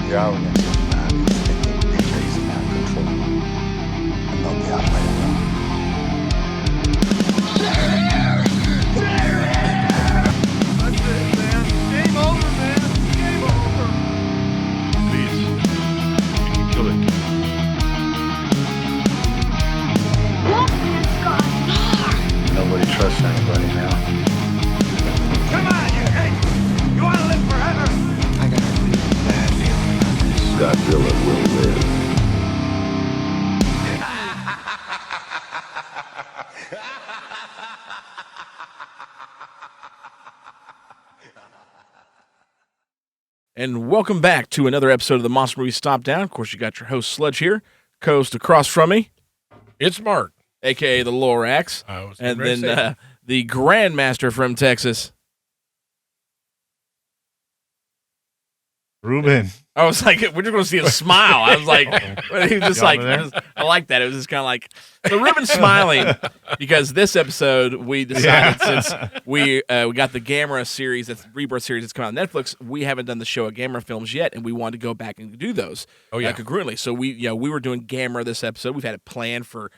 The arrogance of man is taking dictates in our control, and not the other way around. That's it, man. Game over, man. Game over. Please, you can kill it. Nobody trusts anybody now. Come on, you hey! You want to live forever? I got a really bad feeling about this. Godzilla will live. And welcome back to another episode of the Monster Movie Stompdown. Of course, you got your host, Sludge, here. Co-host across from me, It's Mark. a.k.a. the Lorax. And then the Grandmaster from Texas. Ruben. I was like, we're just going to see a smile. I was like, he was just like, I like that. It was just kind of like, so Ruben's smiling because this episode we decided since we got the Gamera series, that's the Rebirth series that's come out on Netflix, we haven't done the show of Gamera films yet, and we wanted to go back and do those. Oh, yeah. Congruently. So we were doing Gamera this episode. We've had it planned for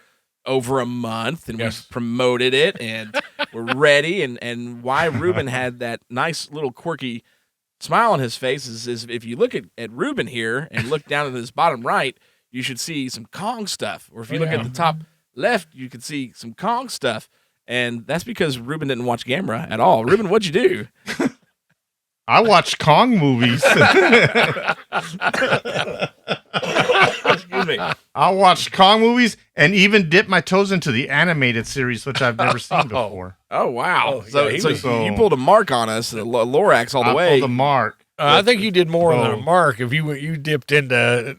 over a month, and Yes. we promoted it, and we're ready. And why Ruben had that nice little quirky smile on his face is if you look at Ruben here and look down at his bottom right, you should see some Kong stuff. Or if you look at the top left, you can see some Kong stuff. And that's because Ruben didn't watch Gamera at all. Ruben, what'd you do? I watch Kong movies. Excuse me. I watch Kong movies and even dip my toes into the animated series, which I've never seen before. Oh, wow. Oh, yeah, so you pulled a mark on us, Lorax all the way. I pulled the mark. I think you did more Oh. than a mark if you dipped into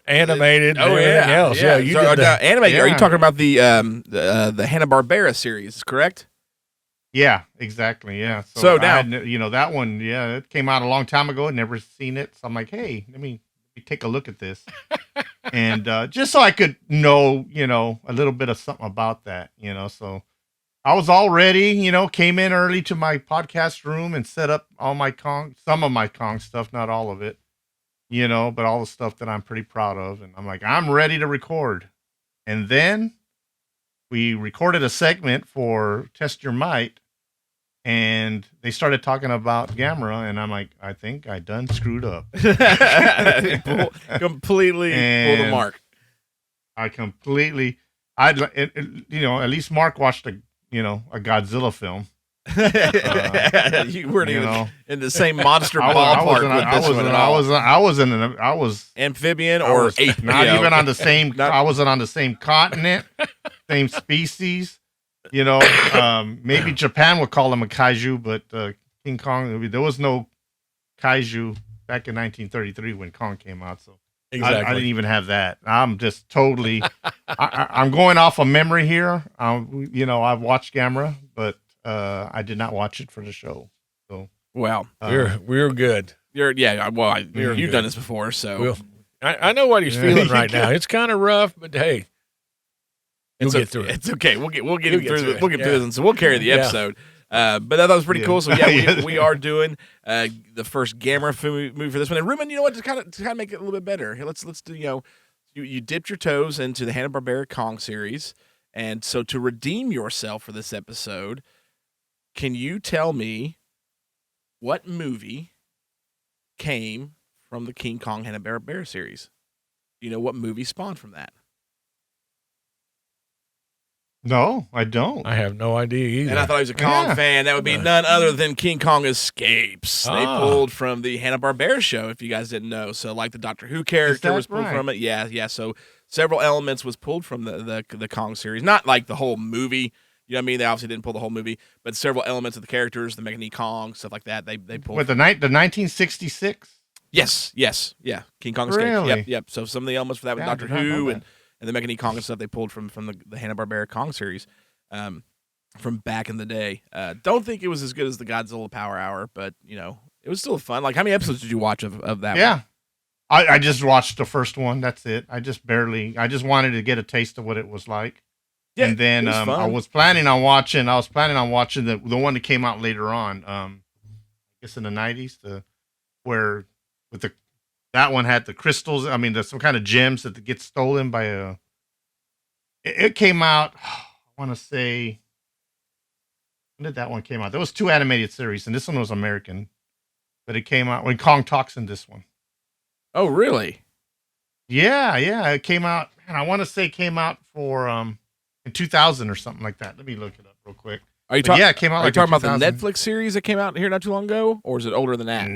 animated and everything else. Yeah, you so, did the, animated. Are you Yeah. talking about the Hanna-Barbera series, correct? Yeah, exactly. Yeah. So I now- had, that one, it came out a long time ago. Never seen it. So I'm like, hey, let me take a look at this. And just so I could know, a little bit of something about that, so I was all ready, came in early to my podcast room and set up all my some of my Kong stuff, not all of it, but all the stuff that I'm pretty proud of. And I'm like, I'm ready to record. And then we recorded a segment for Test Your Might, and they started talking about Gamera, and I'm like, I think I done screwed up. Completely pulled a mark. I completely, at least Mark watched a Godzilla film. You weren't even in the same monster ballpark with this one at all. I was Amphibian or ape? not even on the same. I wasn't on the same continent, same species. Maybe Japan would call him a kaiju, but King Kong. There was no kaiju back in 1933 when Kong came out. So exactly. I didn't even have that. I'm just totally. I'm going off of memory here. I've watched Gamera, but I did not watch it for the show. So Well, we're good. you've done this before, so I know what he's feeling right now. It's kind of rough, but hey, you'll get through it. It's okay. We'll get You'll him through get it. through We'll it. get through this, and so we'll carry the Yeah. episode. But I thought it was pretty cool. So Yeah. we are doing the first Gamera movie for this one. And Ruben, you know what? To kind of make it a little bit better, here, let's do. You dipped your toes into the Hanna-Barbera Kong series, and so to redeem yourself for this episode, can you tell me what movie came from the King Kong Hanna-Barbera series? Do you know what movie spawned from that? no, I don't. I have no idea either. And I thought he was a Kong Yeah. fan. That would be none other than King Kong Escapes. They Ah. pulled from the Hanna-Barbera show, if you guys didn't know. So, like the Doctor Who character that was pulled right? from it. Yeah. So, several elements was pulled from the Kong series. Not like the whole movie. You know what I mean? They obviously didn't pull the whole movie, but several elements of the characters, the Mega Kong, stuff like that, they pulled. With the 1966. Yes. Yeah. King Kong Escapes. Really? Yep. So, some of the elements for that with Yeah, I Doctor did not know Who that. and the Mega Kong and stuff they pulled from the Hanna-Barbera Kong series. From back in the day. Don't think it was as good as the Godzilla Power Hour, but it was still fun. Like, how many episodes did you watch of that? Yeah. I just watched the first one. That's it. I just wanted to get a taste of what it was like. Yeah, and then it was I fun. was planning on watching the one that came out later on. I guess in the 90s, with the That one had the crystals. I mean, there's some kind of gems that get stolen by a. It came out. I want to say. When did that one came out? There was 2 animated series, and this one was American, but it came out when Kong talks in this one. Oh, really? Yeah, it came out. And I want to say it came out for in 2000 or something like that. Let me look it up real quick. Are you talking? Yeah, it came out. Are Like you talking in about the 2000. Netflix series that came out here not too long ago, or is it older than that?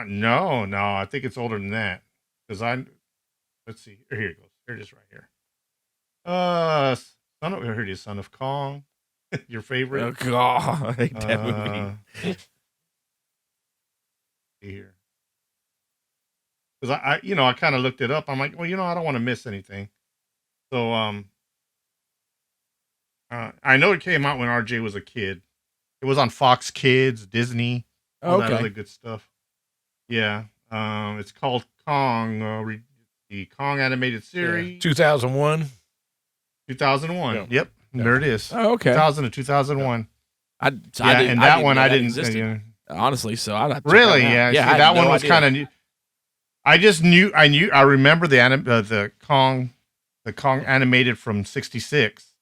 No. I think it's older than that. Because let's see. Here it goes. Here it is right here. Here it is. Son of Kong. Your favorite. Oh God, I hate that movie. See here. Because I kind of looked it up. I'm like, well, I don't want to miss anything. So, I know it came out when RJ was a kid. It was on Fox Kids, Disney, all that other good stuff. Yeah. It's called Kong, the Kong animated series. 2001. 2001. Yeah. Yep. There it is. Oh, okay. 2000 to 2001. I That didn't one know I that didn't. existed, honestly. So I Really? Yeah. Yeah. See, that one was kind of new. I just knew. I remember the Kong animated from '66.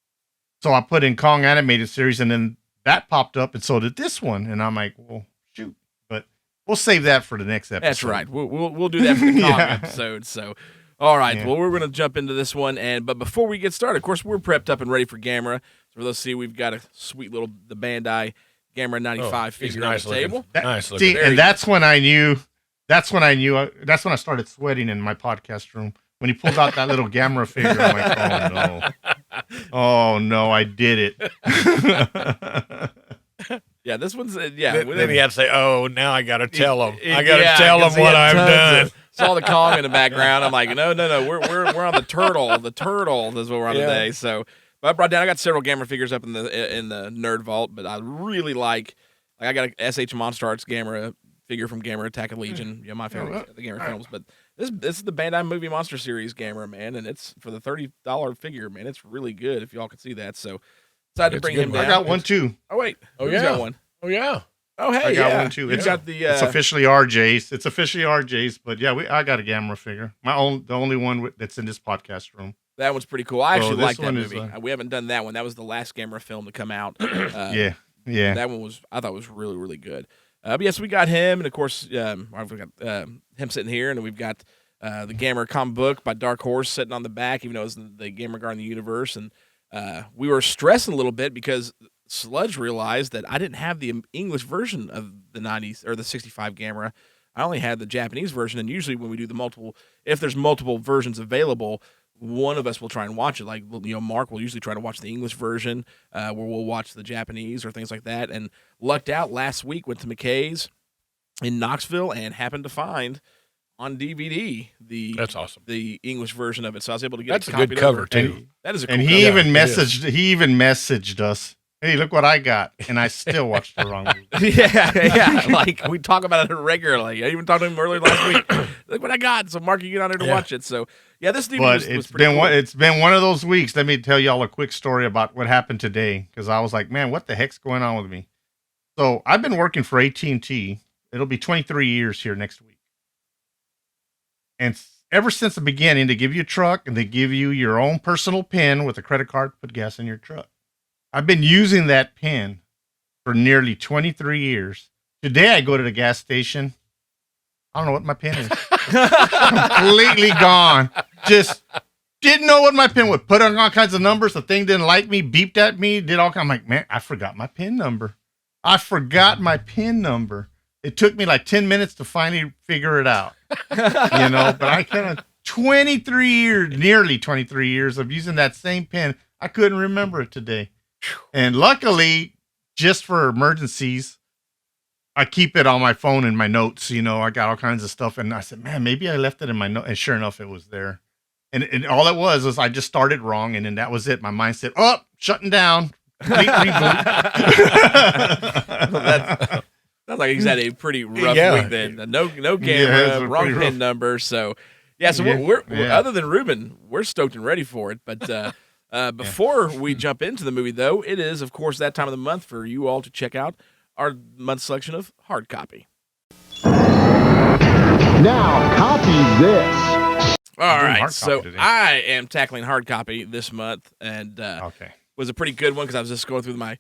So I put in Kong animated series, and then that popped up, and so did this one. And I'm like, well, shoot. But we'll save that for the next episode. That's right. We'll do that for the Kong Yeah. episode. So, all right. Yeah. Well, we're going to jump into this one, but before we get started, of course, we're prepped up and ready for Gamera. So let's see, we've got a sweet little the Bandai Gamera 95 figure on the table. Nice looking. See, and that's when I knew. That's when I started sweating in my podcast room when he pulled out that little Gamera figure. I'm like, oh no, I did it. Yeah, this one's Then he had to say, "Oh, now I got to tell him. I got to tell him what I've done." Saw the Kong in the background. I'm like, no, we're on the turtle. The turtle is what we're on today. So, but I brought down. I got several Gamera figures up in the nerd vault, but I really like I got a SH Monster Arts Gamera figure from Gamera Attack of Legion. My favorite of the Gamera films. But this is the Bandai Movie Monster Series Gamera, man, and it's for the $30 figure, man. It's really good if y'all can see that. So decided to bring him down. I got one too. Oh wait, Oh who's yeah, got one? Oh yeah. Oh hey, I got one too. It's got the. It's officially RJ's. It's officially RJ's. But yeah, I got a Gamera figure. The only one that's in this podcast room. That one's pretty cool. I actually like that one movie. is, We haven't done that one. That was the last Gamera film to come out. Yeah. That one I thought was really, really good. But yes, we got him, and of course, we've got him sitting here, and then we've got the Gamera comic book by Dark Horse sitting on the back, even though it's the Gamera Guard in the Universe. And we were stressing a little bit because Sludge realized that I didn't have the English version of the 90s or the 65 Gamera. I only had the Japanese version, and usually when we do if there's multiple versions available, one of us will try and watch it. Like, Mark will usually try to watch the English version, where we'll watch the Japanese or things like that. And lucked out last week, went to McKay's in Knoxville and happened to find on DVD That's awesome. the English version of it. So I was able to get That's a good cover too. That is a cool And cover. he even messaged us. Hey, look what I got, and I still watched the wrong movie. yeah. Like we talk about it regularly. I even talked to him earlier last week. Look what I got. So Mark, you get on there to watch it. So yeah, this DVD was It's pretty cool. it's been one of those weeks. Let me tell y'all a quick story about what happened today, because I was like, man, what the heck's going on with me? So I've been working for AT&T. It'll be 23 years here next week, and ever since the beginning, they give you a truck and they give you your own personal PIN with a credit card to put gas in your truck. I've been using that PIN for nearly 23 years. Today I go to the gas station. I don't know what my PIN is. Completely gone. Just didn't know what my PIN was. Put on all kinds of numbers. The thing didn't like me, beeped at me, did all kinds. I'm like, man, I forgot my PIN number. It took me like 10 minutes to finally figure it out. But I kind of 23 years, nearly 23 years of using that same PIN. I couldn't remember it today. And luckily, just for emergencies, I keep it on my phone in my notes. I got all kinds of stuff. And I said, man, maybe I left it in my note. And sure enough, it was there. And all it was I just started wrong. And then that was it. My mind said, oh, shutting down. Complete reboot. Sounds like he's had a pretty rough week then. No Gamera, wrong PIN number. So, we're other than Ruben, we're stoked and ready for it. But before we jump into the movie, though, it is, of course, that time of the month for you all to check out our month selection of hard copy. Now copy this. All doing right, hard so copy today. I am tackling hard copy this month, and Okay. was a pretty good one because I was just going through my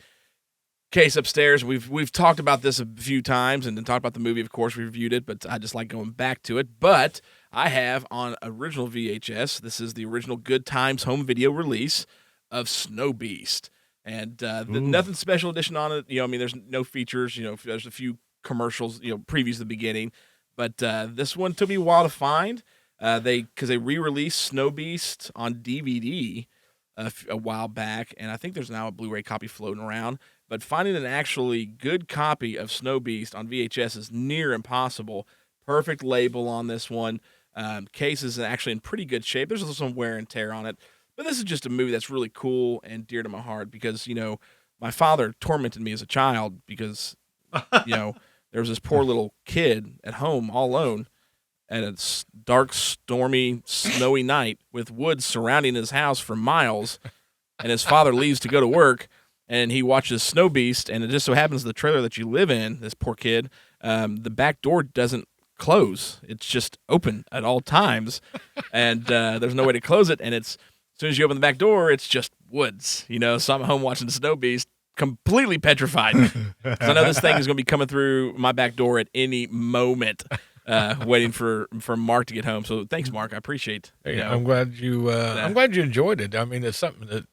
case upstairs. We've talked about this a few times and then talked about the movie. Of course, we reviewed it, but I just like going back to it. But I have on original VHS. This is the original Good Times home video release of Snow Beast, and nothing special edition on it. I mean, there's no features. There's a few commercials. Previews at the beginning, but this one took me a while to find. Because they re-released Snow Beast on DVD a while back, and I think there's now a Blu-ray copy floating around. But finding an actually good copy of Snow Beast on VHS is near impossible. Perfect label on this one. Case is actually in pretty good shape. There's also some wear and tear on it, but this is just a movie that's really cool and dear to my heart because my father tormented me as a child because there was this poor little kid at home all alone at a dark, stormy, snowy night with woods surrounding his house for miles, and his father leaves to go to work, and he watches Snow Beast, and it just so happens the trailer that you live in, this poor kid, the back door doesn't close. It's just open at all times, and there's no way to close it, and as soon as you open the back door, it's just woods, So I'm at home watching Snow Beast, completely petrified, because I know this thing is going to be coming through my back door at any moment. Waiting for Mark to get home. So thanks, Mark. I appreciate. I'm glad you. I'm glad you enjoyed it. I mean, it's something that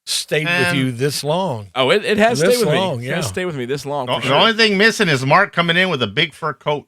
stayed with you this long. Oh, it has This stayed with long, me. yeah. It has stayed with me this long. The only thing missing is Mark coming in with a big fur coat.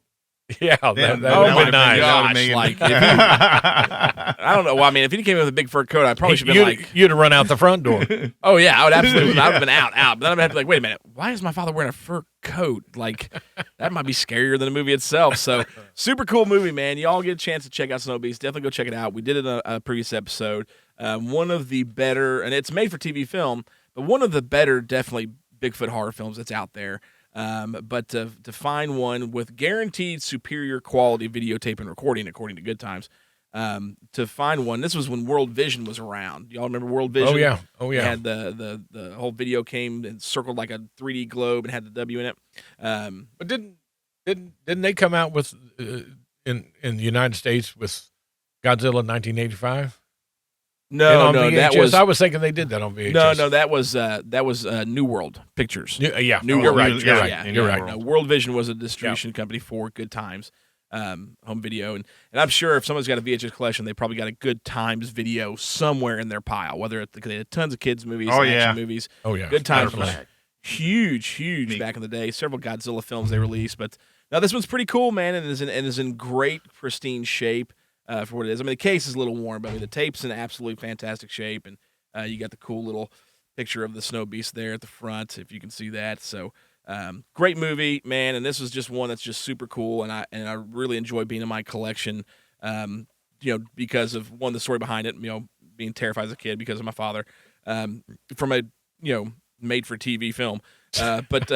Yeah, that That would oh have my been nice. gosh! Like, if I don't know. Well, I mean, if he came in with a big fur coat, I probably should have been like, you'd have run out the front door. "Oh yeah, I would absolutely. I would have been out. But then I'd have to be like, wait a minute, why is my father wearing a fur coat? Like, that might be scarier than the movie itself." So, super cool movie, man. Y'all get a chance to check out Snow Beast. Definitely go check it out. We did it in a previous episode. One of the better, and it's made for TV film, but one of the better, definitely Bigfoot horror films that's out there. But to find one with guaranteed superior quality videotape and recording, according to Good Times, to find one. This was when World Vision was around. Y'all remember World Vision? Oh yeah. It had the whole video came and circled like a 3D globe and had the W in it. But didn't they come out with in the United States with Godzilla 1985? No, VHS? that was. I was thinking they did that on VHS. No, that was New World Pictures. Yeah, New you're World. right. Pictures, You're right. yeah. You're right. No, World Vision was a distribution company for Good Times home video, and I'm sure if someone's got a VHS collection, they probably got a Good Times video somewhere in their pile. Whether it's because they had tons of kids movies, action movies. Oh yeah, Good Times was 100%. huge back in the day. Several Godzilla films they released, but now this one's pretty cool, man, and is in great pristine shape. For what it is. I mean, the case is a little worn, but I mean, the tape's in absolutely fantastic shape, and you got the cool little picture of the Snow Beast there at the front, if you can see that. So, great movie, man, and this was just one that's just super cool, and I really enjoy being in my collection, because of one, the story behind it, being terrified as a kid because of my father, from a, made-for-TV film. But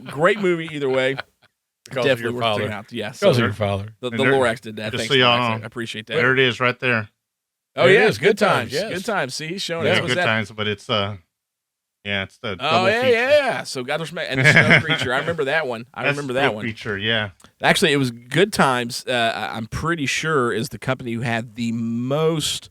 great movie either way. Definitely worth checking out. Yeah, so Because of your father. the And there- Lorax did that. just Thanks, so y'all Lorax. know, I appreciate that. There it is, right there. Oh There it yeah, is. Good Times, yes. Good Times. See, he's showing Yeah, us. What's Good that? Times, but it's it's the Oh double yeah, feature. yeah. So God and the Snow Creature. I remember that one. That's remember the that one. feature, yeah. Actually, it was Good Times. I'm pretty sure is the company who had the most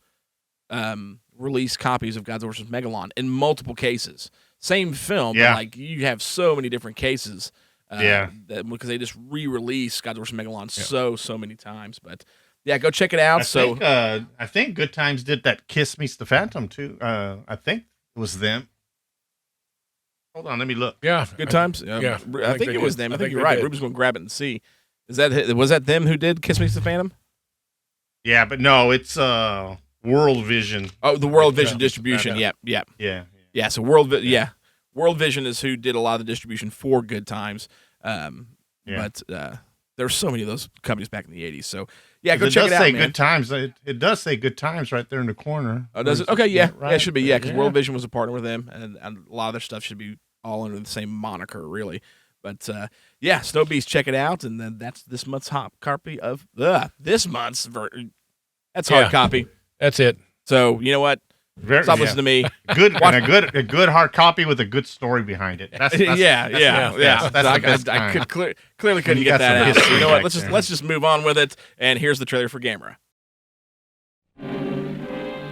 released copies of Godzilla vs. Megalon in multiple cases. Same film, Yeah. but like you have so many different cases. Yeah. Because they just re-released Godzilla vs. Megalon so many times. But yeah, go check it out. I think Good Times did that Kiss Meets the Phantom too. I think it was them. Hold on, let me look. Yeah, Good Times. Yeah, I think they it was did. them. I I think think you're they right. did. Ruben's going to grab it and see. Was that them who did Kiss Me the Phantom? Yeah, but no, it's World Vision. Oh, the World Yeah. Vision distribution. Yeah. Yeah. So World Vision is who did a lot of the distribution for Good Times. But there's so many of those companies back in the 80s. So yeah, go check it out, say man. Good Times. It does say Good Times right there in the corner. Oh, does it? Okay, yeah, right. yeah, it should be, yeah, because World Vision was a partner with them, and a lot of their stuff should be all under the same moniker, really. But yeah, Snow Beast, check it out, and then that's this month's hot copy of this month's. That's hard Yeah. copy. That's it. So you know what? Stop listening to me. Good and a good hard copy with a good story behind it. That's yeah. That's the best I kind. could clearly couldn't You get got that some out. So history you know what? back Let's there. just move on with it. And here's the trailer for Gamera.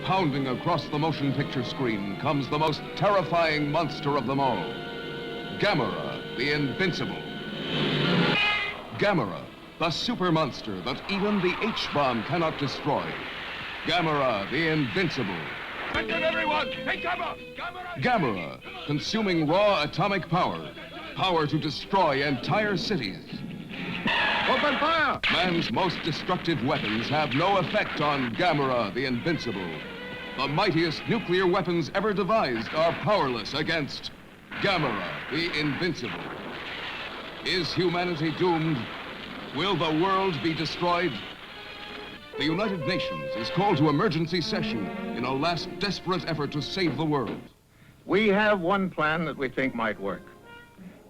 Pounding across the motion picture screen comes the most terrifying monster of them all. Gamera, the Invincible. Gamera, the super monster that even the H-bomb cannot destroy. Gamera, the Invincible. Attention, everyone! Take cover! Gamera, consuming raw atomic power. Power to destroy entire cities. Open fire! Man's most destructive weapons have no effect on Gamera, the Invincible. The mightiest nuclear weapons ever devised are powerless against Gamera, the Invincible. Is humanity doomed? Will the world be destroyed? The United Nations is called to emergency session in a last desperate effort to save the world. We have one plan that we think might work.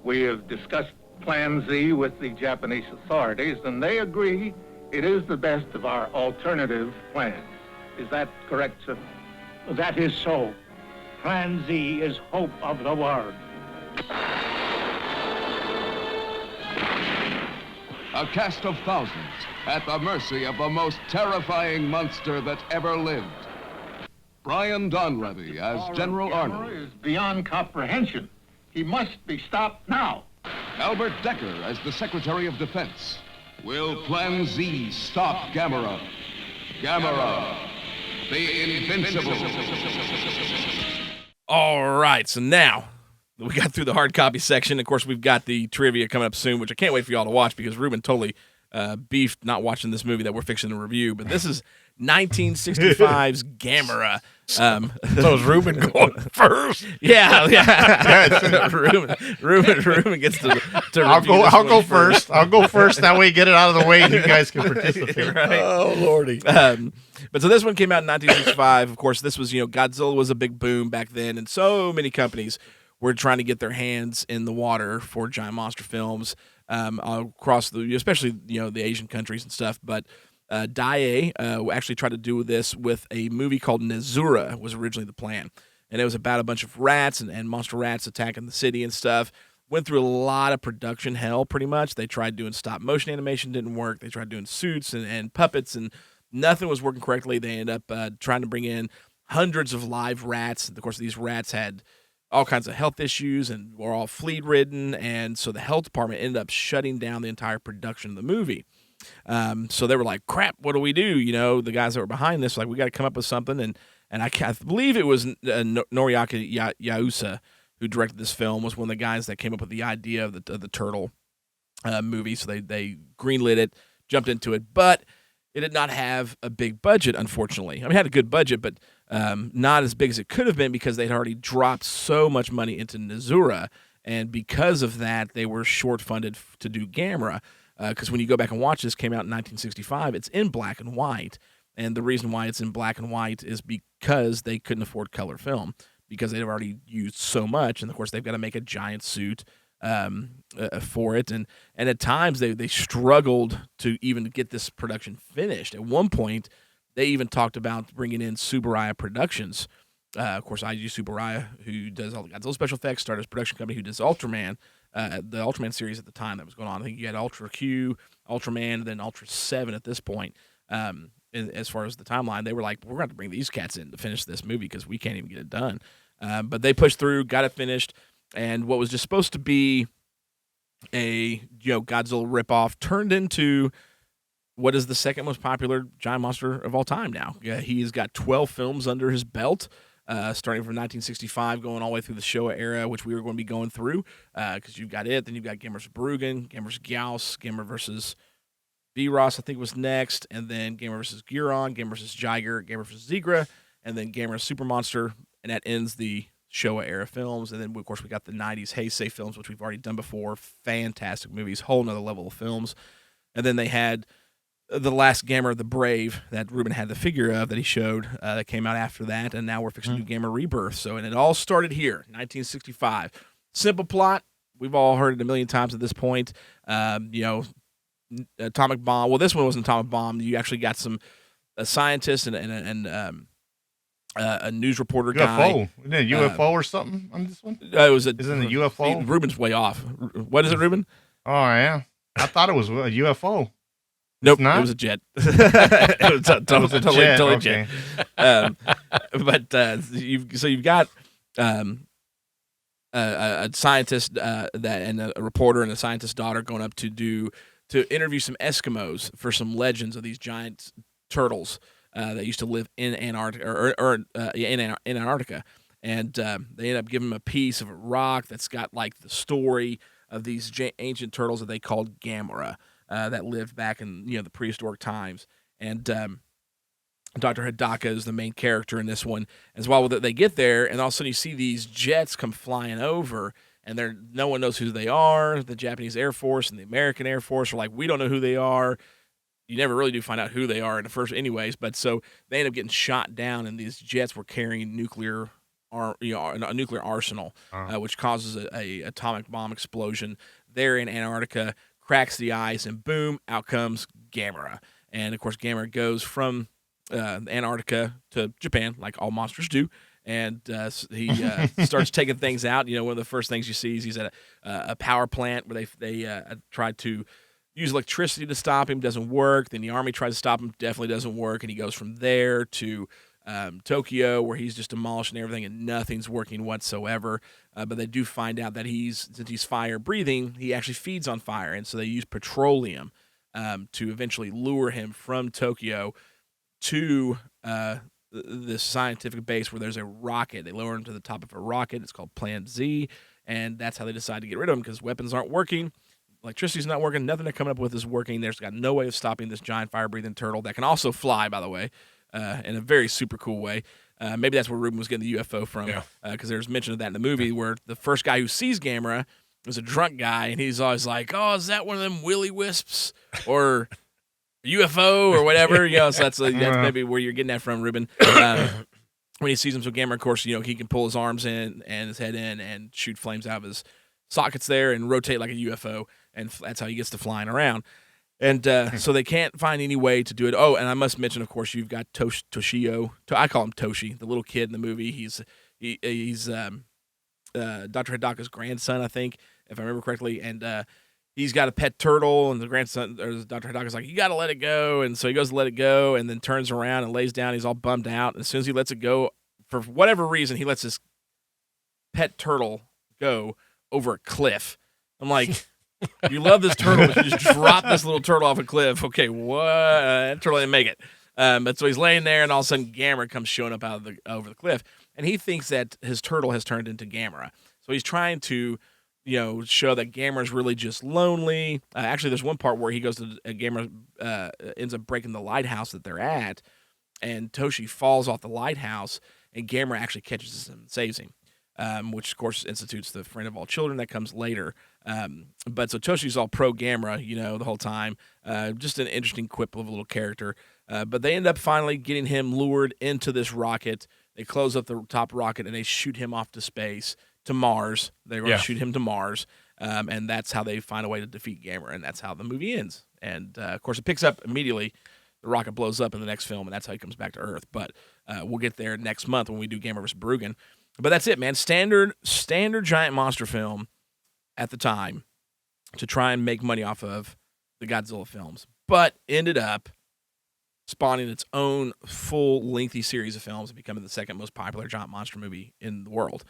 We have discussed Plan Z with the Japanese authorities, and they agree it is the best of our alternative plans. Is that correct, sir? That is so. Plan Z is hope of the world. A cast of thousands at the mercy of the most terrifying monster that ever lived. Brian Donlevy as General Arnold. Is beyond comprehension. He must be stopped now. Albert Decker as the Secretary of Defense. Will Plan Z stop Gamera? Gamera, the Invincible. All right, so now we got through the hard copy section. Of course, we've got the trivia coming up soon, which I can't wait for y'all to watch because Ruben totally beefed not watching this movie that we're fixing to review. But this is 1965's Gamera. So is Ruben going first? Yeah. Ruben gets to I'll review this I'll one go first. I'll go first. That way, get it out of the way, and you guys can participate. Right. Oh, Lordy. But so this one came out in 1965. Of course, this was, Godzilla was a big boom back then, and so many companies were trying to get their hands in the water for giant monster films across especially the Asian countries and stuff. But Daiei actually tried to do this with a movie called Nezura was originally the plan, and it was about a bunch of rats and monster rats attacking the city and stuff. Went through a lot of production hell, pretty much. They tried doing stop motion animation, didn't work. They tried doing suits and puppets, and nothing was working correctly. They ended up trying to bring in hundreds of live rats. Of course, these rats had all kinds of health issues and were all flea-ridden, and so the health department ended up shutting down the entire production of the movie. So they were like, crap, what do we do? The guys that were behind this, like, we got to come up with something. And I believe it was Noriaki Yausa who directed this film, was one of the guys that came up with the idea of the turtle movie. So they greenlit it, jumped into it, but it did not have a big budget, unfortunately. I mean, it had a good budget, but not as big as it could have been because they'd already dropped so much money into Nezura. And because of that, they were short-funded to do Gamera. Because when you go back and watch this, came out in 1965, it's in black and white. And the reason why it's in black and white is because they couldn't afford color film because they've already used so much. And, of course, they've got to make a giant suit for it. And at times, they struggled to even get this production finished. At one point, they even talked about bringing in Tsuburaya Productions. Of course, Eiji Tsuburaya, who does all the Godzilla special effects, started his production company, who does Ultraman. The Ultraman series at the time that was going on. I think you had Ultra Q, Ultraman, and then Ultra 7 at this point. As far as the timeline, they were like, we're going to have to bring these cats in to finish this movie because we can't even get it done. But they pushed through, got it finished, and what was just supposed to be a Godzilla ripoff turned into what is the second most popular giant monster of all time now. Yeah, he's got 12 films under his belt. Starting from 1965, going all the way through the Showa era, which we were going to be going through, because you've got it, then you've got Gamera vs. Bruggen, Gamera vs. Gauss, Gamera vs. V-Ross, I think was next, and then Gamera vs. Guron, Gamera vs. Jiger, Gamera vs. Zigra, and then Gamera Super Monster, and that ends the Showa era films. And then, of course, we got the 90s Heisei films, which we've already done before. Fantastic movies, whole nother level of films. And then they had the last Gamera the Brave that Ruben had the figure of that he showed that came out after that, and now we're fixing to do Gamera Rebirth. So, and it all started here, 1965. Simple plot. We've all heard it a million times at this point. Atomic bomb. Well, this one wasn't atomic bomb. You actually got some scientists and a news reporter guy. UFO. Isn't it a UFO or something on this one? It was Isn't it a UFO? Ruben's way off. What is it, Ruben? Oh, yeah. I thought it was a UFO. Nope, not? it was a jet. It was totally jet. But you've got a scientist and a reporter and a scientist's daughter going up to interview some Eskimos for some legends of these giant turtles that used to live in Antarctica in Antarctica, and they end up giving them a piece of a rock that's got like the story of these ancient turtles that they called Gamera that lived back in the prehistoric times, and Dr. Hidaka is the main character in this one as well. They get there, and all of a sudden you see these jets come flying over, and no one knows who they are. The Japanese Air Force and the American Air Force are like, we don't know who they are. You never really do find out who they are in the first anyways, but so they end up getting shot down, and these jets were carrying a nuclear arsenal, which causes a atomic bomb explosion there in Antarctica, cracks the ice, and boom, out comes Gamera. And, of course, Gamera goes from Antarctica to Japan, like all monsters do, and he starts taking things out. One of the first things you see is he's at a power plant where they tried to use electricity to stop him, doesn't work. Then the army tries to stop him, definitely doesn't work, and he goes from there to Tokyo, where he's just demolishing everything and nothing's working whatsoever. But they do find out that since he's fire breathing, he actually feeds on fire, and so they use petroleum to eventually lure him from Tokyo to this scientific base where there's a rocket. They lower him to the top of a rocket. It's called Plan Z, and that's how they decide to get rid of him because weapons aren't working. Electricity's not working. Nothing they're coming up with is working. There's got no way of stopping this giant fire-breathing turtle that can also fly, by the way, in a very super cool way. Maybe that's where Ruben was getting the UFO from, because there's mention of that in the movie where the first guy who sees Gamera is a drunk guy, and he's always like, oh, is that one of them willy wisps or UFO or whatever? So that's maybe where you're getting that from, Ruben. When he sees him, so Gamera, of course, he can pull his arms in and his head in and shoot flames out of his sockets there and rotate like a UFO, and that's how he gets to flying around. And so they can't find any way to do it. Oh, and I must mention, of course, you've got Toshio. I call him Toshi, the little kid in the movie. He's Dr. Hidaka's grandson, I think, if I remember correctly. And he's got a pet turtle, and the grandson, or Dr. Hidaka's like, you got to let it go. And so he goes to let it go, and then turns around and lays down. He's all bummed out. And as soon as he lets it go, for whatever reason, he lets his pet turtle go over a cliff. I'm like, you love this turtle, but you just drop this little turtle off a cliff. Okay, what? That turtle didn't make it. But so he's laying there, and all of a sudden, Gamera comes showing up over the cliff, and he thinks that his turtle has turned into Gamera. So he's trying to, show that Gamera's really just lonely. Actually, there's one part where he goes to Gamera ends up breaking the lighthouse that they're at, and Toshi falls off the lighthouse, and Gamera actually catches him and saves him. Which, of course, institutes the friend of all children that comes later. But so Toshi's all pro Gamera, the whole time. Just an interesting quip of a little character. But they end up finally getting him lured into this rocket. They close up the top rocket, and they shoot him off to space, to Mars. They're going to shoot him to Mars. And that's how they find a way to defeat Gamera, and that's how the movie ends. And, of course, it picks up immediately. The rocket blows up in the next film, and that's how he comes back to Earth. But we'll get there next month when we do Gamera vs. Bruggen. But that's it, man. Standard giant monster film at the time to try and make money off of the Godzilla films, but ended up spawning its own full lengthy series of films and becoming the second most popular giant monster movie in the world.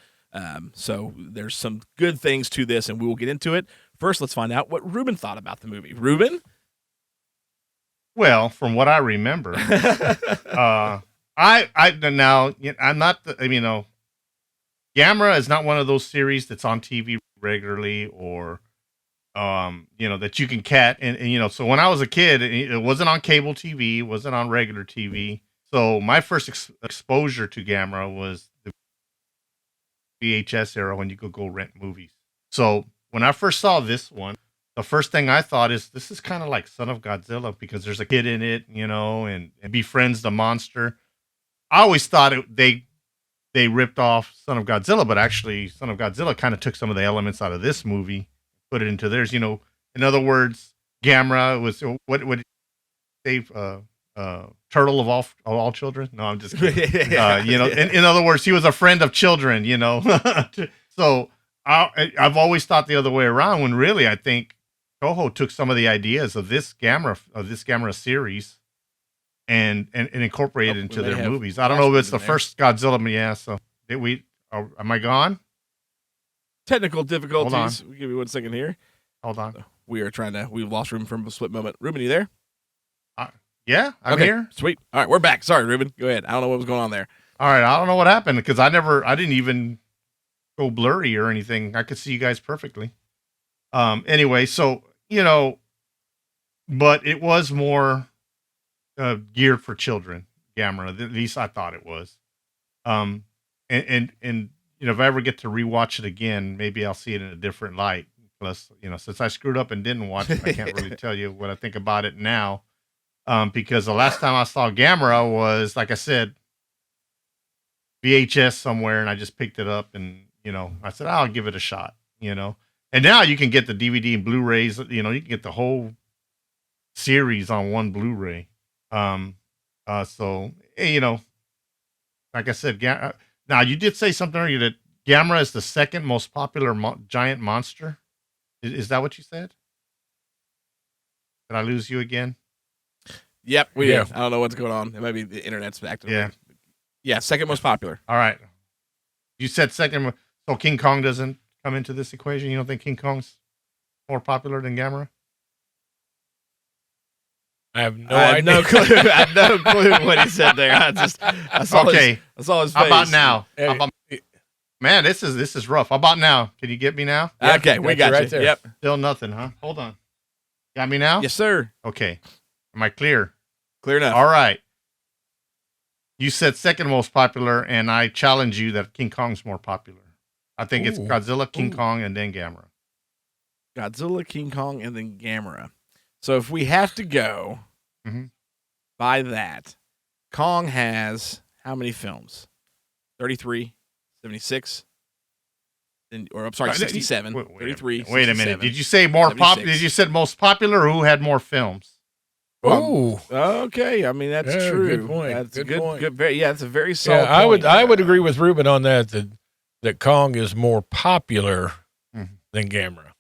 So there's some good things to this, and we will get into it. First, let's find out what Ruben thought about the movie. Ruben? Well, from what I remember, I'm not Gamera is not one of those series that's on TV regularly or, that you can catch. And so when I was a kid, it wasn't on cable TV, it wasn't on regular TV. So my first exposure to Gamera was the VHS era when you could go rent movies. So when I first saw this one, the first thing I thought is this is kind of like Son of Godzilla because there's a kid in it, and befriends the monster. I always thought they ripped off Son of Godzilla, but actually Son of Godzilla kind of took some of the elements out of this movie, put it into theirs. In other words, Gamera was what they turtle of all children. No, I'm just kidding. In other words, he was a friend of children. So I've always thought the other way around. When really, I think Toho took some of the ideas of this Gamera series and incorporated into their movies. I don't know if it's the first Godzilla, but yeah. So did we? Am I gone? Technical difficulties. Give me 1 second here. Hold on. We've lost Ruben from a split moment. Ruben, you there? Yeah, I'm here. Sweet. All right, we're back. Sorry, Ruben. Go ahead. I don't know what was going on there. All right, I don't know what happened because I didn't even go blurry or anything. I could see you guys perfectly. Anyway, so, but it was more geared for children, Gamera. At least I thought it was. And if I ever get to rewatch it again, maybe I'll see it in a different light. Plus, since I screwed up and didn't watch it, I can't really tell you what I think about it now. Because the last time I saw Gamera was, like I said, VHS somewhere, and I just picked it up and, I said, I'll give it a shot, And now you can get the DVD and Blu-rays, you can get the whole series on one Blu-ray. So, like I said, now you did say something earlier that Gamera is the second most popular giant monster. Is that what you said? Did I lose you again? Yep, we did. I don't know what's going on. It might be the internet's active. Yeah, second most popular. All right. You said second, so King Kong doesn't come into this equation? You don't think King Kong's more popular than Gamera? I have no idea. No clue. I have no clue what he said there. I saw his face. How about now? Man, this is rough. How about now? Can you get me now? Okay, we got you. Right there. Yep. Still nothing, huh? Hold on. Got me now? Yes, sir. Okay. Am I clear? Clear enough. All right. You said second most popular, and I challenge you that King Kong's more popular. I think it's Godzilla, King Kong, and then Gamera. Godzilla, King Kong, and then Gamera. So if we have to go by that, Kong has how many films? 33, 76, or I'm sorry, 67. 33. Wait a minute. Did you say more popular? Did you say most popular, or who had more films? Oh, okay. I mean, that's true. Good point. That's good point. It's a very solid point. I would agree with Ruben on that Kong is more popular than Gamera.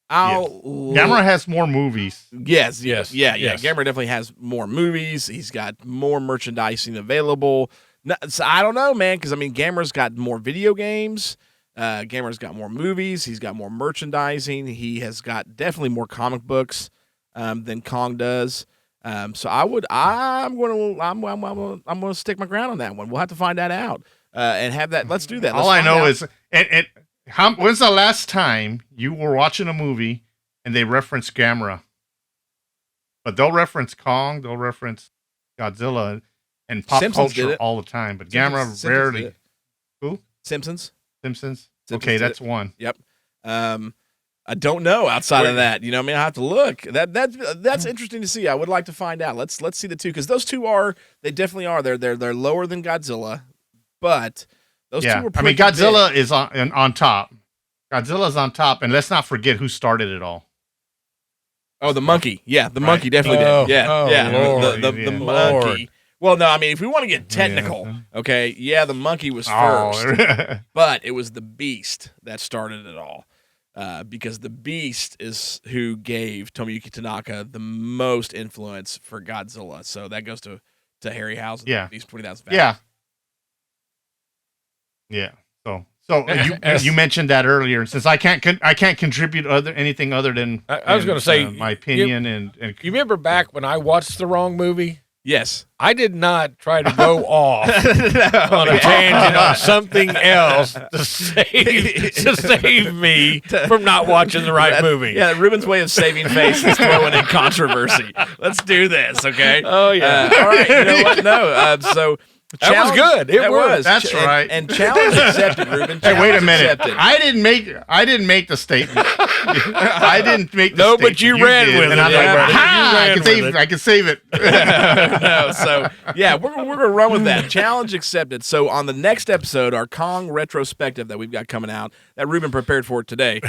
Gamera has more movies. Yes. Gamera definitely has more movies. He's got more merchandising available. So I don't know, man, because Gamera's got more video games. Gamera's got more movies. He's got more merchandising. He has got definitely more comic books than Kong does. So I'm going to stick my ground on that one. We'll have to find that out and have that. Let's do that. All I know is, when's the last time you were watching a movie and they reference Gamera? But they'll reference Kong, they'll reference Godzilla and pop culture all the time. But Gamera rarely. Who? Simpsons. Okay, that's one. Yep. I don't know outside of that. I have to look. That's interesting to see. I would like to find out. Let's see the two, because those two they definitely are. They're lower than Godzilla, but those two were pretty Godzilla big. is on top. Godzilla's on top, and let's not forget who started it all. Oh, the monkey. Yeah, the monkey definitely did. Yeah. Lord, the monkey. Well, no, if we want to get technical, okay, the monkey was first, but it was the beast that started it all. Because the Beast is who gave Tomoyuki Tanaka the most influence for Godzilla. So that goes to Harryhausen. Yeah. Beast 20,000 Fathoms. Yeah. So you mentioned that earlier. Since I can't contribute anything other than I was going to say my opinion and you remember back when I watched the wrong movie? Yes. I did not try to go off on a tangent on something else to save me from not watching the right movie. Yeah, Ruben's way of saving face is throwing in controversy. Let's do this, okay? Oh, yeah. All right, you know what? No, so... That was good. It was. That's right. And challenge accepted, Ruben. Hey, wait a minute. Accepted. I didn't make the statement. I didn't make the statement. No, but you ran with it. And I'm like, I can save it. No, so yeah, we're gonna run with that. Challenge accepted. So on the next episode, our Kong retrospective that we've got coming out, that Ruben prepared for today.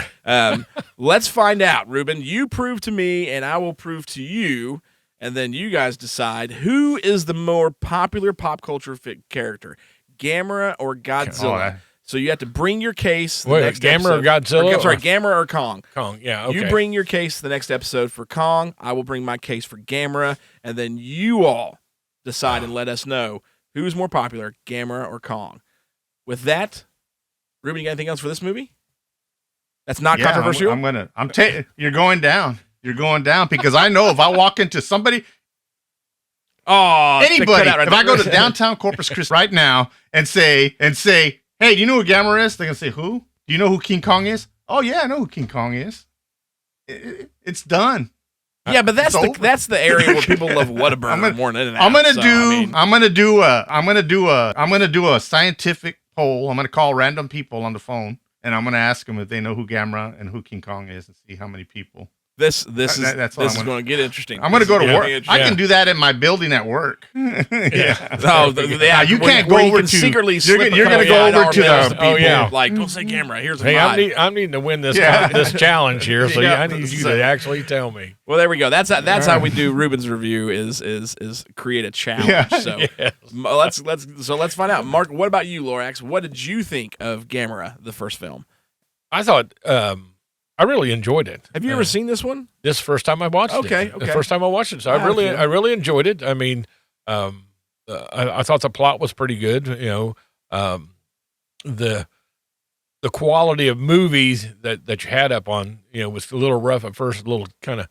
Let's find out, Ruben. You prove to me, and I will prove to you. and then you guys decide who is the more popular pop culture character, Gamera or Godzilla. So you have to bring your case. Wait, Gamera or Godzilla? I'm sorry, Gamera or Kong. Kong, yeah, okay. You bring your case the next episode for Kong. I will bring my case for Gamera, and then you all decide and let us know who's more popular, Gamera or Kong. With that, Ruben, you got anything else for this movie? That's not controversial. You're going down. You're going down because I know if I walk into somebody, anybody, if I go to downtown Corpus Christi right now and say, hey, do you know who Gamera is? They're gonna say, who? Do you know who King Kong is? Oh yeah, I know who King Kong is. It's done. Yeah, but that's the area where people love Whataburger more than anything. I'm gonna do a scientific poll. I'm gonna call random people on the phone and I'm gonna ask them if they know who Gamera and who King Kong is and see how many people. This is going to get interesting. I'm going to go to work. I can do that in my building at work. Yeah. Oh, yeah. You can't go over to secretly. You're going to go over to the people. Like, don't say Gamera. Here's a hey, I'm needing to win this this challenge here. So I need you to actually tell me. Well, there we go. That's how we do Ruben's review. Is create a challenge. Yeah. So let's find out. Mark, what about you, Lorax? What did you think of Gamera, the first film? I thought. I really enjoyed it. Have you ever seen this one? This first time I watched it. Okay. The first time I watched it. So I really enjoyed it. I mean, I thought the plot was pretty good. You know, the quality of movies that you had up on, you know, was a little rough at first, a little kind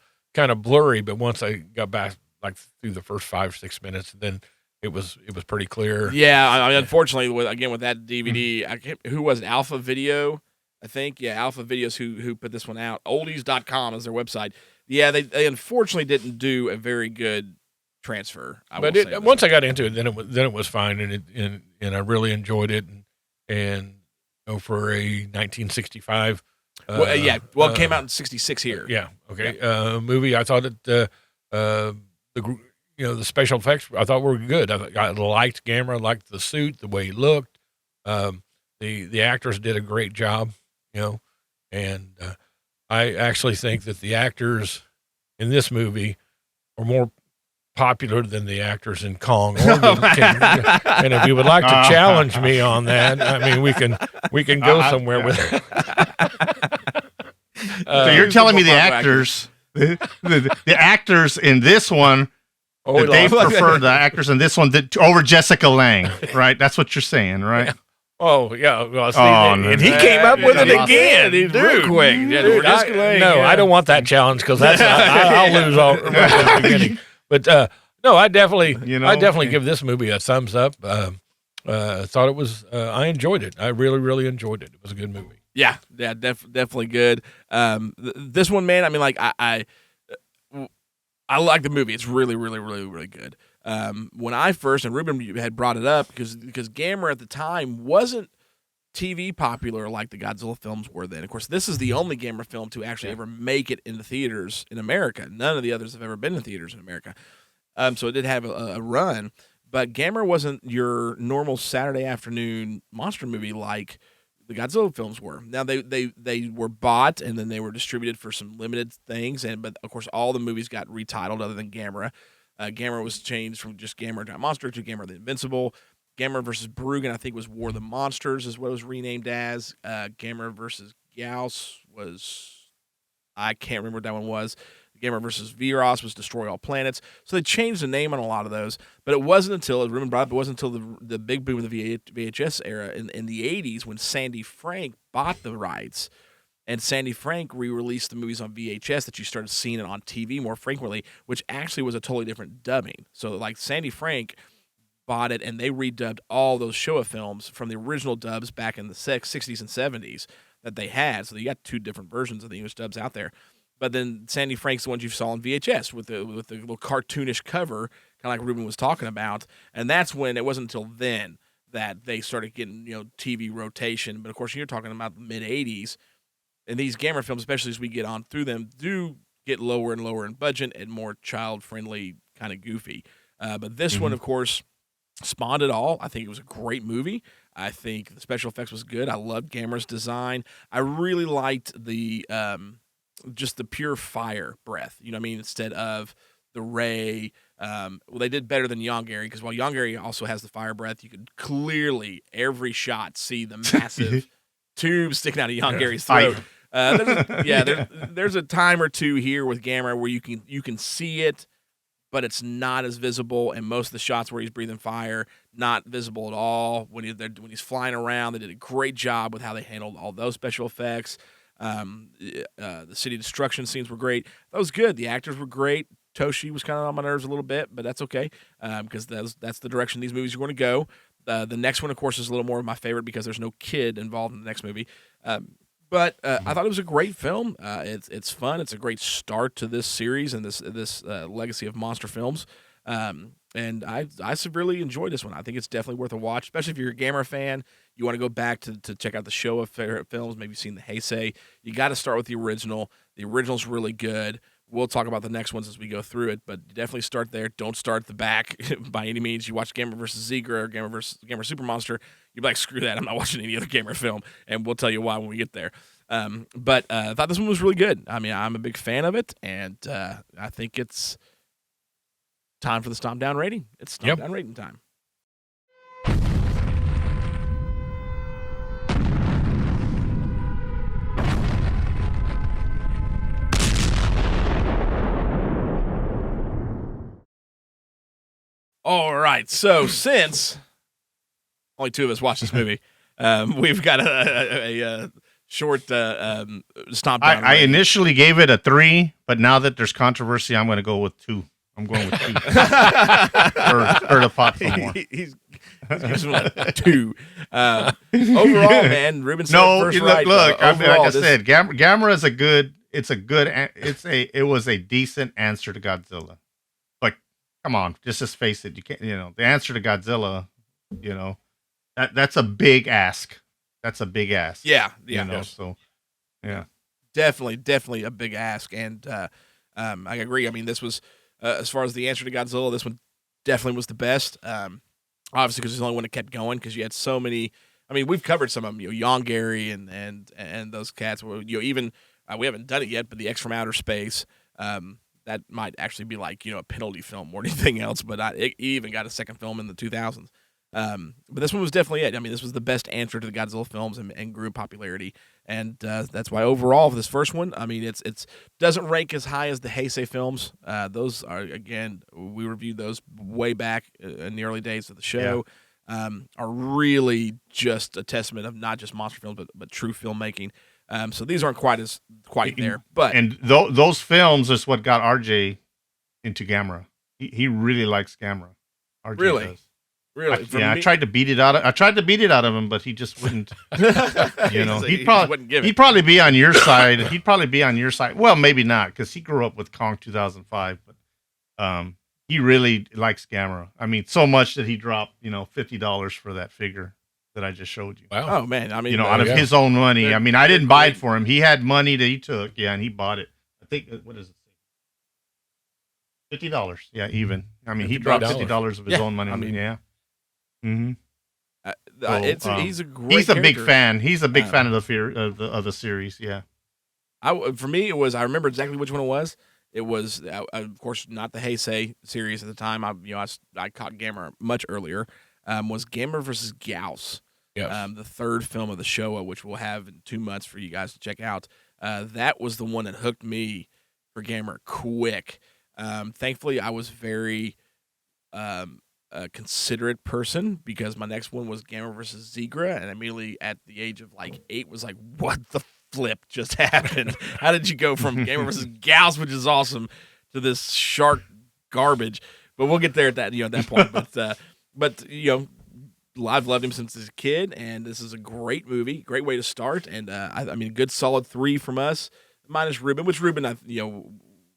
of blurry, but once I got back like through the first 5-6 minutes, then it was pretty clear. Yeah, I mean, unfortunately, with that DVD, who was it? Alpha Video? I think, Alpha Videos who put this one out. Oldies.com is their website. Yeah, they unfortunately didn't do a very good transfer. Once I got into it, then it was fine, and I really enjoyed it. And you know, for a 1965, it came out in '66 here. Yeah, okay, movie. I thought that the special effects I thought were good. I liked Gamera, liked the suit, the way he looked. The actors did a great job. You know, and I actually think that the actors in this movie are more popular than the actors in Kong. And if you would like to challenge me on that, I mean, we can go somewhere with it. So you're telling me the actors, the actors in this one, they prefer the actors in this one over Jessica Lange, right? That's what you're saying, right? Yeah. Oh yeah, well, see, and he came up with it again, dude. Real quick. I don't want that challenge because I'll lose all right at the beginning. But no, I definitely give this movie a thumbs up. Thought it was, I enjoyed it. I really, really enjoyed it. It was a good movie. Yeah, definitely good. This one, man, I mean, like I like the movie. It's really, really, really, really good. When I first, and Ruben had brought it up because Gamera at the time wasn't TV popular like the Godzilla films were then. Of course, this is the only Gamera film to actually ever make it into theaters in America. None of the others have ever been in theaters in America. So it did have a run, but Gamera wasn't your normal Saturday afternoon monster movie like the Godzilla films were. Now they were bought and then they were distributed for some limited things, but of course all the movies got retitled other than Gamera. Gamera was changed from just Gamera Giant Monster to Gamera the Invincible. Gamera versus Brugan, I think, was War of the Monsters is what it was renamed as. Gamera versus Gyaos was, I can't remember what that one was. Gamera versus Viros was Destroy All Planets. So they changed the name on a lot of those. But it wasn't until, as Ruben brought up, it wasn't until the big boom of the VHS era in the 80s when Sandy Frank bought the rights. And Sandy Frank re-released the movies on VHS that you started seeing it on TV more frequently, which actually was a totally different dubbing. So, like, Sandy Frank bought it, and they redubbed all those Showa films from the original dubs back in the 60s and 70s that they had. So you got two different versions of the English dubs out there. But then Sandy Frank's the ones you saw on VHS with the little cartoonish cover, kind of like Ruben was talking about. And that's when, it wasn't until then that they started getting, TV rotation. But, of course, you're talking about the mid-'80s. And these Gamera films, especially as we get on through them, do get lower and lower in budget and more child-friendly, kind of goofy. But this one, of course, spawned it all. I think it was a great movie. I think the special effects was good. I loved Gamera's design. I really liked the just the pure fire breath. You know what I mean? Instead of the ray. Well, they did better than Yongary because while Yongary also has the fire breath, you could clearly every shot see the massive tube sticking out of Yongary's throat. There's a time or two here with Gamera where you can see it, but it's not as visible. And most of the shots where he's breathing fire, not visible at all. When he's flying around, they did a great job with how they handled all those special effects. The city destruction scenes were great. That was good. The actors were great. Toshi was kind of on my nerves a little bit, but that's okay because that's the direction these movies are going to go. The next one, of course, is a little more of my favorite because there's no kid involved in the next movie. But I thought it was a great film. It's fun. It's a great start to this series and this legacy of monster films. And I severely enjoyed this one. I think it's definitely worth a watch, especially if you're a Gamera fan. You want to go back to check out the show of favorite films. Maybe you've seen the Heisei. You got to start with the original. The original's really good. We'll talk about the next ones as we go through it, but definitely start there. Don't start at the back by any means. You watch Gamera vs. Zigra or Gamera Super Monster, you're like, screw that. I'm not watching any other Gamera film, and we'll tell you why when we get there. But I thought this one was really good. I mean, I'm a big fan of it, and I think it's time for the Stompdown rating. It's Stompdown rating time. All right, so since only two of us watched this movie, we've got a short Stompdown. I initially gave it a 3, but now that there's controversy, I'm going to go with 2. I'm going with 2. Stir the pot some more. He's giving it a 2. Overall, man, Ruben said first right. Look, like I said, Gamera is it was a decent answer to Godzilla. Come on, just face it. You can't, the answer to Godzilla, that's a big ask. That's a big ask. Yeah. So, yeah. Definitely a big ask. And I agree. I mean, this was, as far as the answer to Godzilla, this one definitely was the best. Obviously, because it's the only one that kept going because you had so many. I mean, we've covered some of them, Yongary and those cats. Even, we haven't done it yet, but the X from Outer Space, that might actually be like, a penalty film more than anything else, but it even got a second film in the 2000s. But this one was definitely it. I mean, this was the best answer to the Godzilla films and grew in popularity. And that's why overall for this first one, I mean, it's doesn't rank as high as the Heisei films. Those are, again, we reviewed those way back in the early days of the show, are really just a testament of not just monster films, but true filmmaking. So these aren't quite there, but those films is what got RJ into Gamera. He really likes Gamera. RJ really does. Really? I tried to beat it out of him, but he just wouldn't. He'd probably be on your side. He'd probably be on your side. Well, maybe not, because he grew up with Kong 2005. But he really likes Gamera. I mean, so much that he dropped $50 for that figure that I just showed you. Wow. Oh man, I mean, out of his own money. I mean, I didn't buy it for him. He had money that he took. Yeah, and he bought it. I think what is it? $50. Yeah, even. I mean, he dropped $50 of his own money. I mean, yeah. Mm-hmm. He's a great. He's a big fan. He's a big fan of the series. Yeah. For me, it was. I remember exactly which one it was. It was, of course, not the Heisei series at the time. I caught Gamera much earlier. Was Gamera versus Gauss. Yes. The third film of the Showa, which we'll have in 2 months for you guys to check out. That was the one that hooked me for Gamera quick. Thankfully, I was very a considerate person because my next one was Gamera versus Zigra, and immediately at the age of 8 was like, what the flip just happened? How did you go from Gamera versus Gauss, which is awesome, to this shark garbage? But we'll get there at that point. But I've loved him since as a kid, and this is a great movie, great way to start, and I mean, a good solid 3 from us, minus Ruben, which Ruben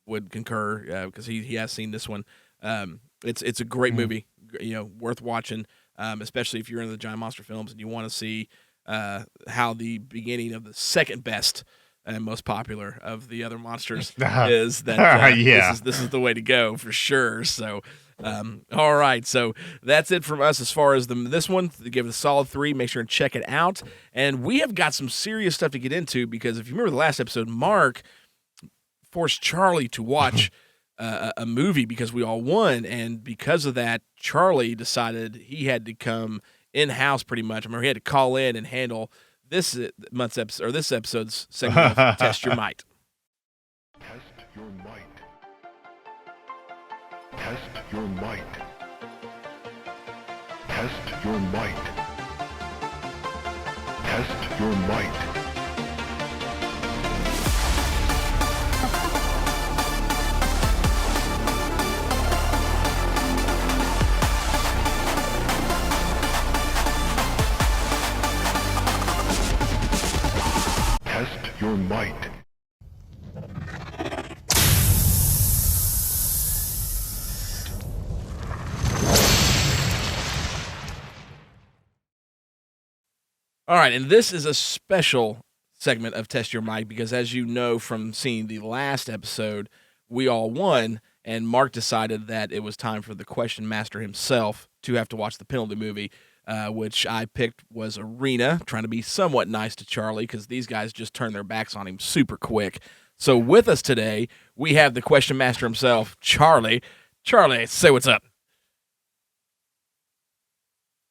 would concur because he has seen this one. It's a great movie, worth watching, especially if you're into the giant monster films and you want to see how the beginning of the second best and most popular of the other monsters is. That this is the way to go for sure. So. All right, so that's it from us as far as this one. Give it a solid 3. Make sure and check it out. And we have got some serious stuff to get into because if you remember the last episode, Mark forced Charlie to watch a movie because we all won, and because of that, Charlie decided he had to come in house pretty much. I remember he had to call in and handle this month's episode or this episode's segment of Test Your Might. Test your might. Test your might. Test your might. Test your might. Test your might. All right, and this is a special segment of Test Your Mic because, as you know from seeing the last episode, we all won, and Mark decided that it was time for the question master himself to have to watch the penalty movie, which I picked was Arena, trying to be somewhat nice to Charlie because these guys just turned their backs on him super quick. So with us today, we have the question master himself, Charlie. Charlie, say what's up.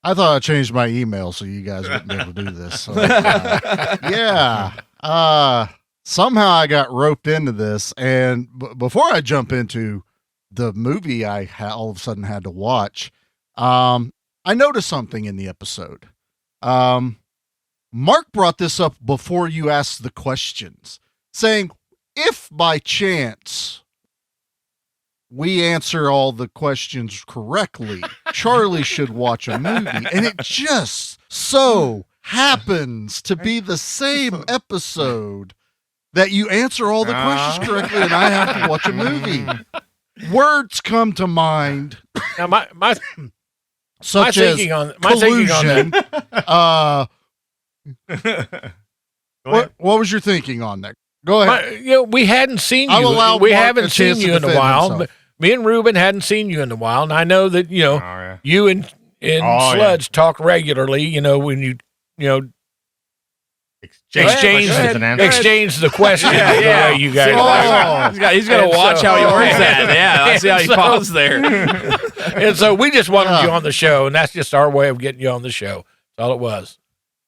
I thought I changed my email so you guys wouldn't be able to do this. So, yeah. Somehow I got roped into this, and before I jump into the movie I all of a sudden had to watch, I noticed something in the episode. Mark brought this up before you asked the questions, saying, if by chance we answer all the questions correctly, Charlie should watch a movie. And it just so happens to be the same episode that you answer all the questions correctly and I have to watch a movie. Words come to mind. Now my such as thinking on collusion. that. What was your thinking on that? Go ahead. We hadn't seen I'll you. allow We Mark haven't a seen chance you to in a defend while. himself. Me and Ruben hadn't seen you in a while, and I know that you and Sludge talk regularly. When you exchange the question. Yeah. You guys. He's got to watch how he works that. Yeah, I see how he paused there. And so we just wanted you on the show, and that's just our way of getting you on the show. That's all it was.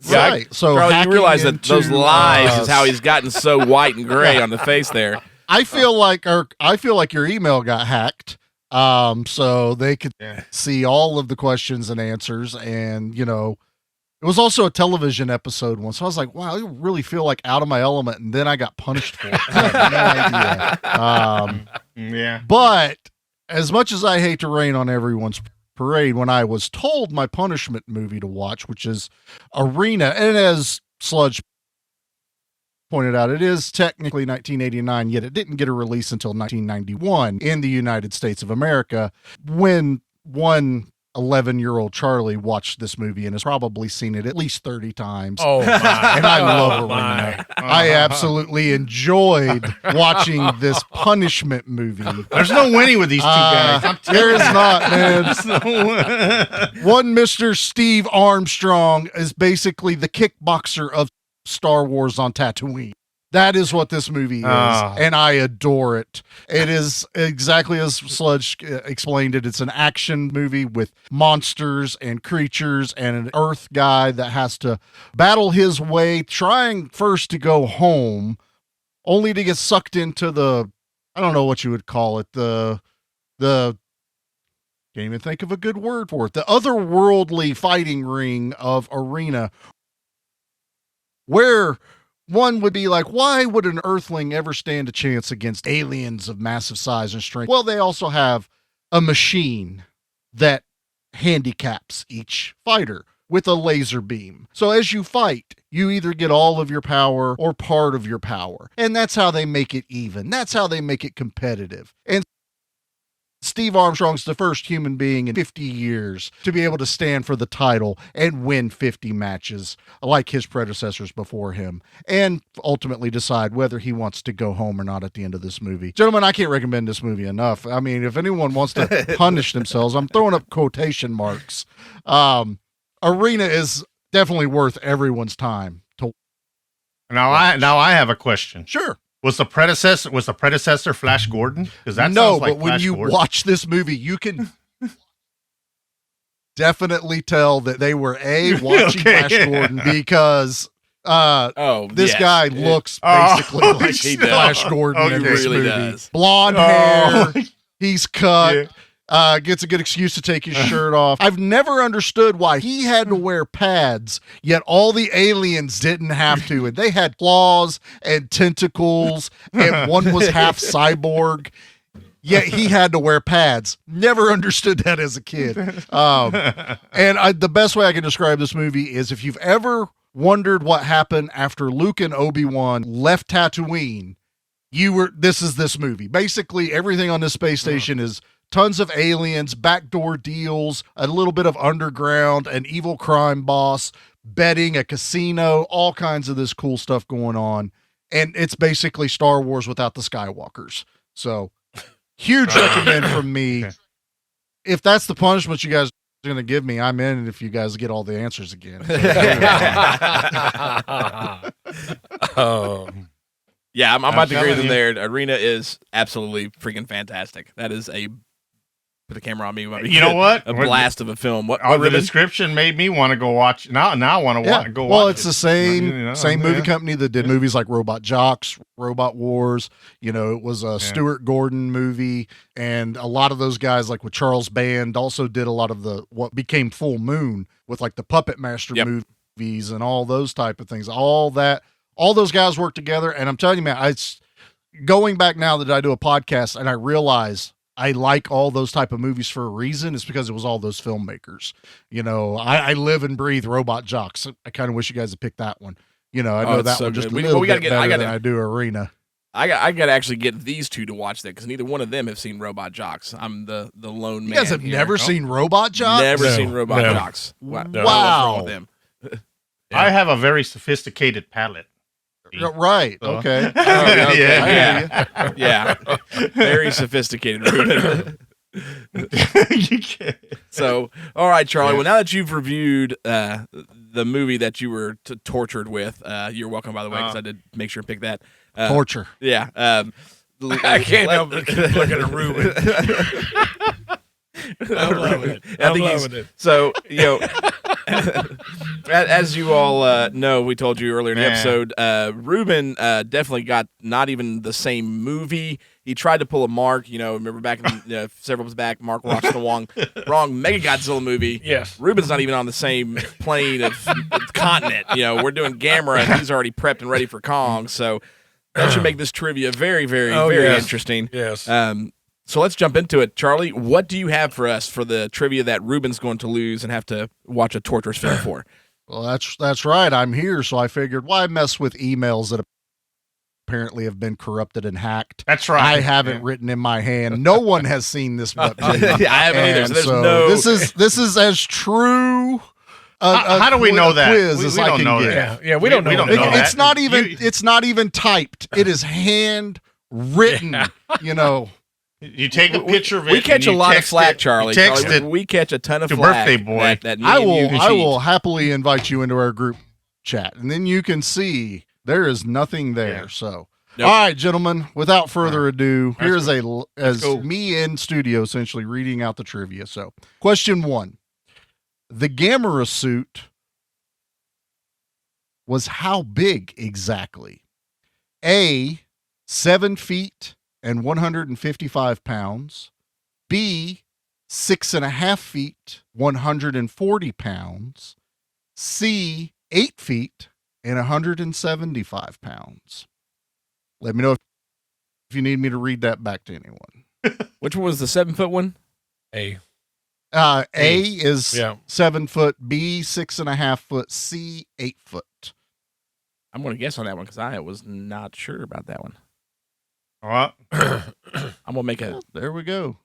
Right. So Charlie, you realize that hacking those into, lies is how he's gotten so white and gray on the face there. I feel like your email got hacked. So they could see all of the questions and answers, and it was also a television episode once. So I was like, wow, I really feel like out of my element, and then I got punished for it. I had no idea. But as much as I hate to rain on everyone's parade, when I was told my punishment movie to watch, which is Arena, and as Sludge pointed out, it is technically 1989, yet it didn't get a release until 1991 in the United States of America, when one 11-year-old Charlie watched this movie and has probably seen it at least 30 times. Oh, my. And I love Arena. I absolutely enjoyed watching this punishment movie. There's no winning with these two guys. There is not, man. One Mr. Steve Armstrong is basically the kickboxer of Star Wars on Tatooine. That is what this movie is, and I adore it. It is exactly as Sludge explained it. It's an action movie with monsters and creatures and an Earth guy that has to battle his way, trying first to go home, only to get sucked into the, I don't know what you would call it, the can't even think of a good word for it, the otherworldly fighting ring of Arena, where one would be like, why would an Earthling ever stand a chance against aliens of massive size and strength? Well, they also have a machine that handicaps each fighter with a laser beam. So as you fight, you either get all of your power or part of your power. And that's how they make it even. That's how they make it competitive. And Steve Armstrong's the first human being in 50 years to be able to stand for the title and win 50 matches like his predecessors before him, and ultimately decide whether he wants to go home or not at the end of this movie. Gentlemen, I can't recommend this movie enough. I mean, if anyone wants to punish themselves, I'm throwing up quotation marks. Arena is definitely worth everyone's time to. Now I have a question. Sure. Was the predecessor Flash Gordon? Because that no, sounds like but when Flash you Gordon. watch this movie, you can definitely tell that they were watching Okay. Flash Gordon because this yes. guy looks basically Oh, like he does. Flash Gordon Okay. in He this really movie. does. Blonde Oh. hair, he's cut. Gets a good excuse to take his shirt off. I've never understood why he had to wear pads, yet all the aliens didn't have to. And they had claws and tentacles, and one was half cyborg, yet he had to wear pads. Never understood that as a kid. The best way I can describe this movie is if you've ever wondered what happened after Luke and Obi-Wan left Tatooine, this is this movie. Basically, everything on this space station is tons of aliens, backdoor deals, a little bit of underground, an evil crime boss, betting, a casino, all kinds of this cool stuff going on. And it's basically Star Wars without the Skywalkers. So, huge recommend from me. Okay. If that's the punishment you guys are going to give me, I'm in if you guys get all the answers again. Yeah, I'm about to agree with telling him you. there. Arena is absolutely freaking fantastic. That is put the camera on me. You know what? A blast of a film. What The Ruben? description made me want to go watch. Now I want to go watch. Well, it's it. the same You know, same movie yeah. company that did movies like Robot Jocks, Robot Wars. You know, it was a Stuart Gordon movie, and a lot of those guys, like with Charles Band, also did a lot of what became Full Moon with like the Puppet Master movies and all those type of things. All those guys work together, and I'm telling you, man, going back now that I do a podcast, and I realize I like all those type of movies for a reason. It's because it was all those filmmakers. You know, I live and breathe Robot Jocks. I kind of wish you guys had picked that one. You know, I know it's that so one just good. a little We gotta bit get- I better gotta- than I do Arena. I got to actually get these two to watch that because neither one of them have seen Robot Jocks. I'm the lone man. You guys have here. never seen Robot Jocks? Never seen Robot no. Jocks. Wow. No. What's wrong with them? I have a very sophisticated palate. Right. So- Okay. Okay. Yeah. Very sophisticated. Ruben. You can't. So, all right, Charlie. Well, now that you've reviewed the movie that you were tortured with, you're welcome, by the way, because I did make sure to pick that. Torture. Yeah. I can't help but keep looking at Ruben. I'm loving it. I think loving it. So, you know, as you all know, we told you earlier in the episode, Ruben definitely got not even the same movie. He tried to pull a Mark, you know, remember back in several months back, Mark watched the wrong Mega Godzilla movie. Yes. Ruben's not even on the same plane of continent. You know, we're doing Gamera, and he's already prepped and ready for Kong. So that should make this trivia very, very, very interesting. Yes. So let's jump into it. Charlie, what do you have for us for the trivia that Ruben's going to lose and have to watch a torturous film for? Well, that's right. I'm here, so I figured why mess with emails that apparently have been corrupted and hacked. That's right. I haven't written in my hand. No one has seen this but me. I haven't either. And So there's no. this is as true. How do we know that? Quiz We as don't I can know get. that. Yeah, we don't know. We don't that. know It's that. not even. It's not even typed. It is hand written. You know. You take a picture of it. We catch and a you lot of text flack, it. Charlie. You text Charlie, it. we catch a ton of to flack. birthday boy. That me I and you will cheat. happily invite you into our group chat, and then you can see there is nothing there. Yeah. So, Nope. all right, gentlemen. Without further ado, That's here's as go. me in studio essentially reading out the trivia. So, question 1: the Gamera suit was how big exactly? A, 7 feet and 155 pounds. B, 6.5 feet, 140 pounds. C, 8 feet and 175 pounds. Let me know if you need me to read that back to anyone. Which one was the 7-foot one? A. A is Yeah. 7 foot, B, 6.5 foot, C, 8 foot. I'm going to guess on that one because I was not sure about that one. What? I'm going to make a. There we go.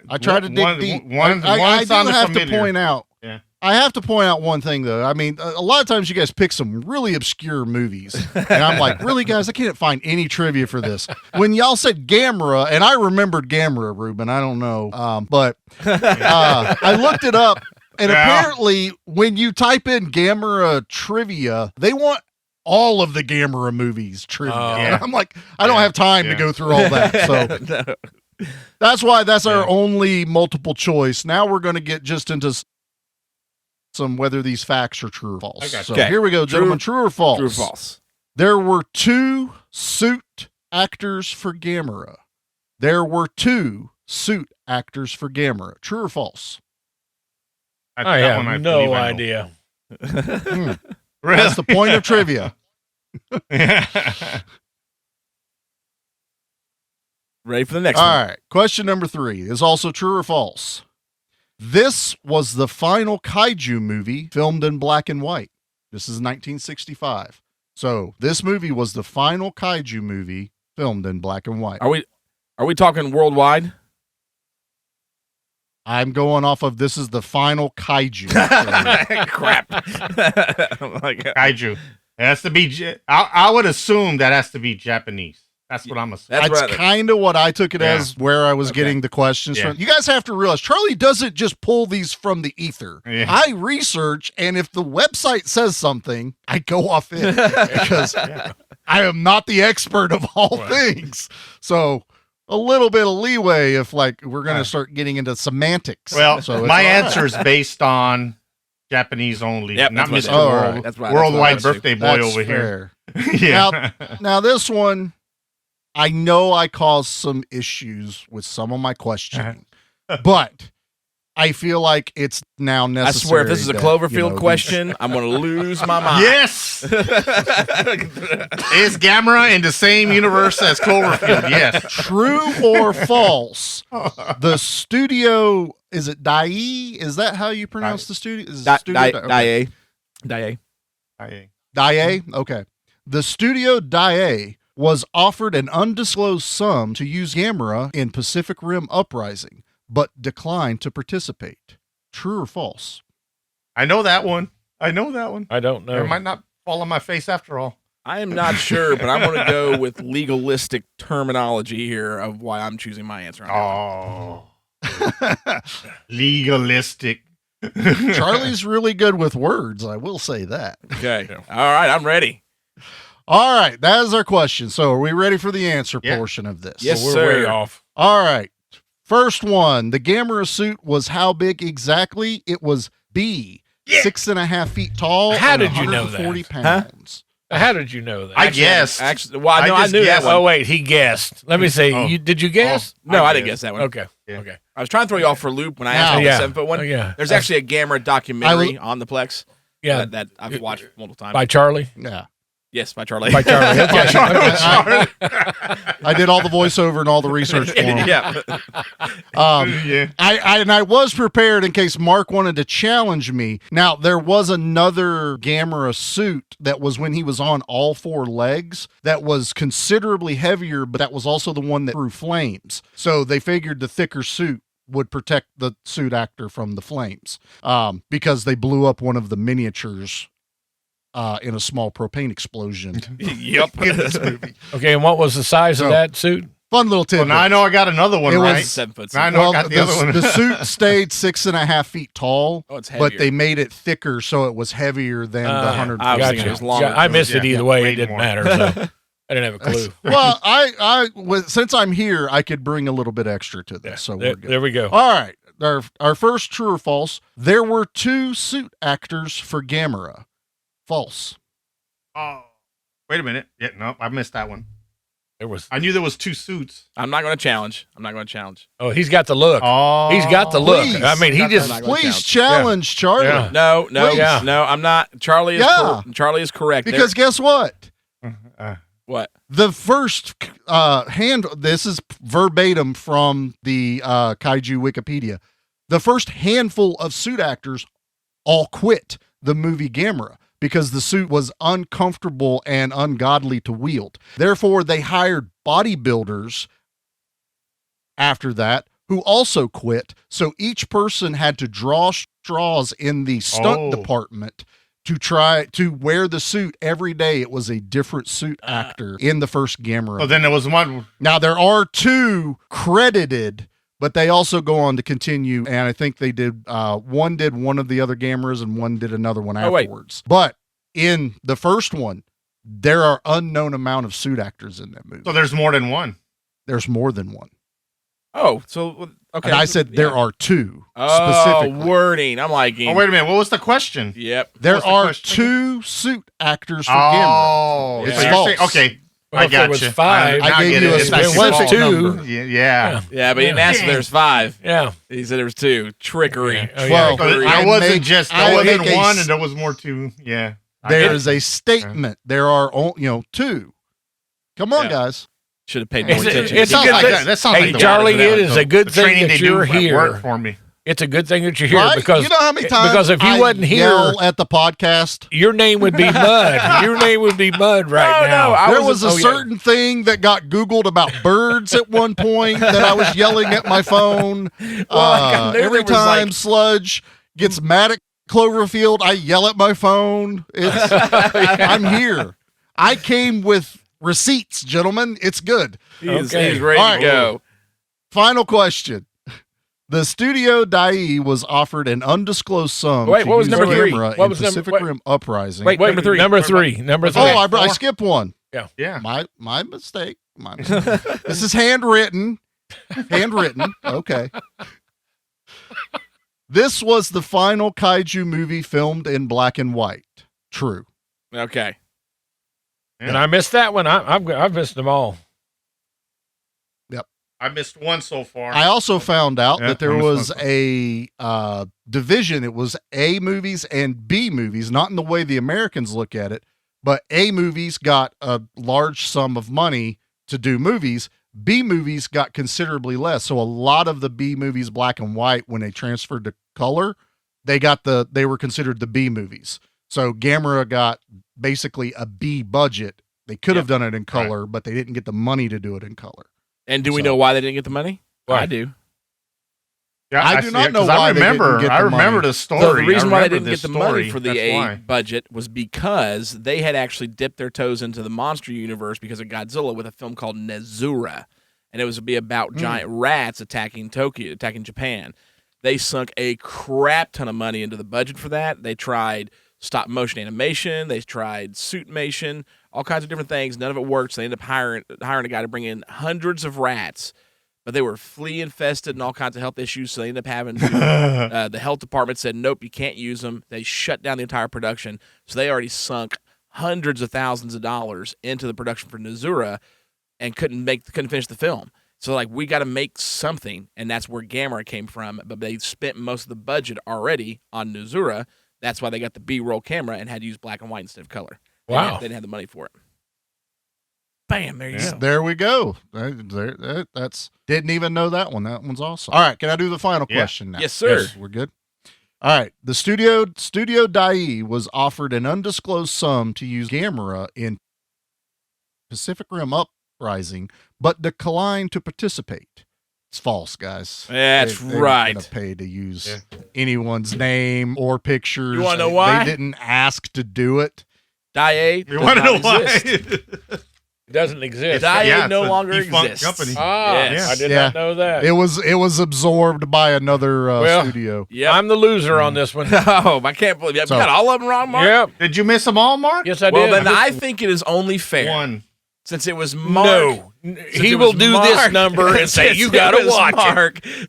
I try to dig One- deep. one- I one do sounded have to familiar. point out. Yeah. I have to point out one thing though. I mean, a lot of times you guys pick some really obscure movies, and I'm like, really, guys, I can't find any trivia for this. When y'all said Gamera, and I remembered Gamera, Ruben, I don't know, but I looked it up, and Yeah. apparently, when you type in Gamera trivia, they want all of the Gamera movies trivia. Oh. And I'm like, I don't have time to go through all that. So that's why that's our only multiple choice. Now we're going to get just into some whether these facts are true or false. So here we go, gentlemen. True or false? True or false? There were 2 suit actors for Gamera. There were 2 suit actors for Gamera. True or false? I have no idea. That's the point of trivia. Ready for the next one? All right. Question number 3 is also true or false. This was the final kaiju movie filmed in black and white. This is 1965. So this movie was the final kaiju movie filmed in black and white. Are we talking worldwide? I'm going off of this is the final kaiju. Crap. Kaiju. It has to be. I would assume that has to be Japanese. That's what I'm assuming. That's kind of what I took it as, where I was getting the questions from. You guys have to realize Charlie doesn't just pull these from the ether. Yeah. I research, and if the website says something, I go off it because I am not the expert of all things. So a little bit of leeway if like we're going to start getting into semantics. Well, so my answer is based on Japanese only, not Mr. Right. Worldwide Birthday Boy over here. Now this one, I know I caused some issues with some of my questioning, but I feel like it's now necessary. I swear, if this is a Cloverfield question, I'm going to lose my mind. Yes! Is Gamera in the same universe as Cloverfield? Yes. True or false? The studio, is it Dai? Is that how you pronounce the studio? Dai. Dai? Okay. The studio Dai was offered an undisclosed sum to use Gamera in Pacific Rim Uprising, but declined to participate. True or false? I know that one. I don't know. It might not fall on my face after all. I am not sure, but I'm going to go with legalistic terminology here of why I'm choosing my answer. Legalistic. Charlie's really good with words, I will say that. Okay. All right, I'm ready. All right, that is our question. So are we ready for the answer portion of this? Yes, we're sir. way off. All right. First one, the Gamera suit was how big exactly? It was B, 6.5 feet tall. How did you know that? 140 pounds. How did you know that? I guessed. Actually, well, I knew that one. Oh, wait, he guessed. Let me see. Did you guess? No, I didn't guess that one. Okay. Yeah. Okay. I was trying to throw you off for a loop when I asked you the 7-foot one. There's actually a Gamera documentary on the Plex. Yeah. That I've watched multiple times. By Charlie? Yeah. Yes, by Charlie. By Charlie. I did all the voiceover and all the research for him. Yeah. I was prepared in case Mark wanted to challenge me. Now, there was another Gamera suit that was when he was on all 4 legs that was considerably heavier, but that was also the one that threw flames. So they figured the thicker suit would protect the suit actor from the flames because they blew up one of the miniatures in a small propane explosion. Yep. In this movie. Okay, and what was the size of that suit? Fun little tidbit. Well, now I know I got another one, right? 7 foot. Now I know I got the other one. The suit stayed 6.5 feet tall, it's heavier. but they made it thicker so it was heavier than the 100. I missed it either way. It didn't matter. So I didn't have a clue. Well, I since I'm here, I could bring a little bit extra to this. So we're good. There we go. All right. Our first true or false. There were 2 suit actors for Gamera. False. Oh, wait a minute. Yeah, no, I missed that one. I knew there was 2 suits. I'm not going to challenge. Oh, he's got the look. Oh, he's got the look. Please. I mean, he just Please challenge Charlie. Yeah. No, I'm not. Charlie is correct. Because guess what? What? The first this is verbatim from the Kaiju Wikipedia. The first handful of suit actors all quit the movie Gamera because the suit was uncomfortable and ungodly to wield. Therefore, they hired bodybuilders after that who also quit. So each person had to draw straws in the stunt department to try to wear the suit every day. It was a different suit actor in the first Gamera. Oh, then there was one. Now, there are 2 credited, but they also go on to continue, and I think they did, one did one of the other Gameras and one did another one afterwards. But in the first one, there are unknown amount of suit actors in that movie. So there's more than one. There's more than one. Oh, so okay. And I said there are two specifically. Oh, wording. I'm like, Oh, wait a minute. What was the question? Yep. There What's the are question? two suit actors for Oh, Gamera. It's so you're false. saying, okay. Well, I if got it was you. five, I gave get you it. a It's specific a small two. number. Yeah. Yeah, but he didn't ask if there was 5. Yeah. He said there was 2. Trickery. Yeah. Oh, Well, So I it wasn't make- just I there wasn't make a one s- and there was more too. Yeah. There is a statement. There are, two. Come on, Yeah. guys. Should have paid more attention. It's a sounds good like thing. that. That sounds Hey, like the Charlie, word for it that, is though. a good The thing training that they do you're at here. work for me. It's a good thing that you're here Right? because You know how many times because if you I wasn't here, yell at the podcast? your name would be Mud. Your name would be Mud right now. There was a certain thing that got Googled about birds at one point that I was yelling at my phone. I knew Every there was, time like- Sludge gets mad at Cloverfield, I yell at my phone. It's, I'm here. I came with receipts, gentlemen. It's good. He's Okay. ready All right. to go. Final question. The studio Dai was offered an undisclosed sum Wait, to what was use number 3? Gamera What in was number- Pacific wait. Rim Uprising. Wait, number 3. Number 3. Number 3. Oh, I skipped one. Yeah. My mistake. My mistake. This is handwritten. Handwritten. Okay. This was the final kaiju movie filmed in black and white. True. Okay. And I missed that one. I've missed them all. Yep. I missed one so far. I also found out Yeah, that there I missed was one. a division. It was A movies and B movies, not in the way the Americans look at it, but A movies got a large sum of money to do movies. B movies got considerably less. So a lot of the B movies, black and white, when they transferred to color, they were considered the B movies. So Gamera got basically a B budget. They could have done it in color, but they didn't get the money to do it in color. And do we know why they didn't get the money? Why? I do. Yeah, I do not know 'cause why I they remember. didn't get I the remember money. the story. So the reason I why they remember didn't get this the money story. for the That's A why. budget was because they had actually dipped their toes into the monster universe because of Godzilla with a film called Nezura. And it was to be about giant rats attacking Japan. They sunk a crap ton of money into the budget for that. They tried stop motion animation. They tried suitmation, all kinds of different things. None of it worked. So they ended up hiring a guy to bring in hundreds of rats, but they were flea infested and all kinds of health issues. So they ended up having to, the health department said, nope, you can't use them. They shut down the entire production. So they already sunk hundreds of thousands of dollars into the production for Nezura and couldn't finish the film. So like, we got to make something, and that's where Gamera came from. But they spent most of the budget already on Nezura. That's why they got the B-roll camera and had to use black and white instead of color. Wow. They didn't have the money for it. Bam, there you go. There we go. That's didn't even know that one. That one's awesome. All right, can I do the final question now? Yes, sir. Yes, we're good. All right. The studio Dai was offered an undisclosed sum to use Gamera in Pacific Rim Uprising, but declined to participate. It's false, guys. That's They right. weren't gonna pay to use anyone's name or pictures. You wanna know why? They didn't ask to do it. Dai You want to know why? It doesn't exist. Dai no it's a longer defunct exists. company. Ah, Yes. I did Yeah. not know that. It was absorbed by another studio. Yep. I'm the loser on this one. Oh, I can't believe you So- got all of them wrong, Mark. Yep. Did you miss them all, Mark? Yes, I Well, did. then I think it is only fair. One. Since it was Mark. No. Since He it will was do Mark- this number and say, since you it got to was watch it.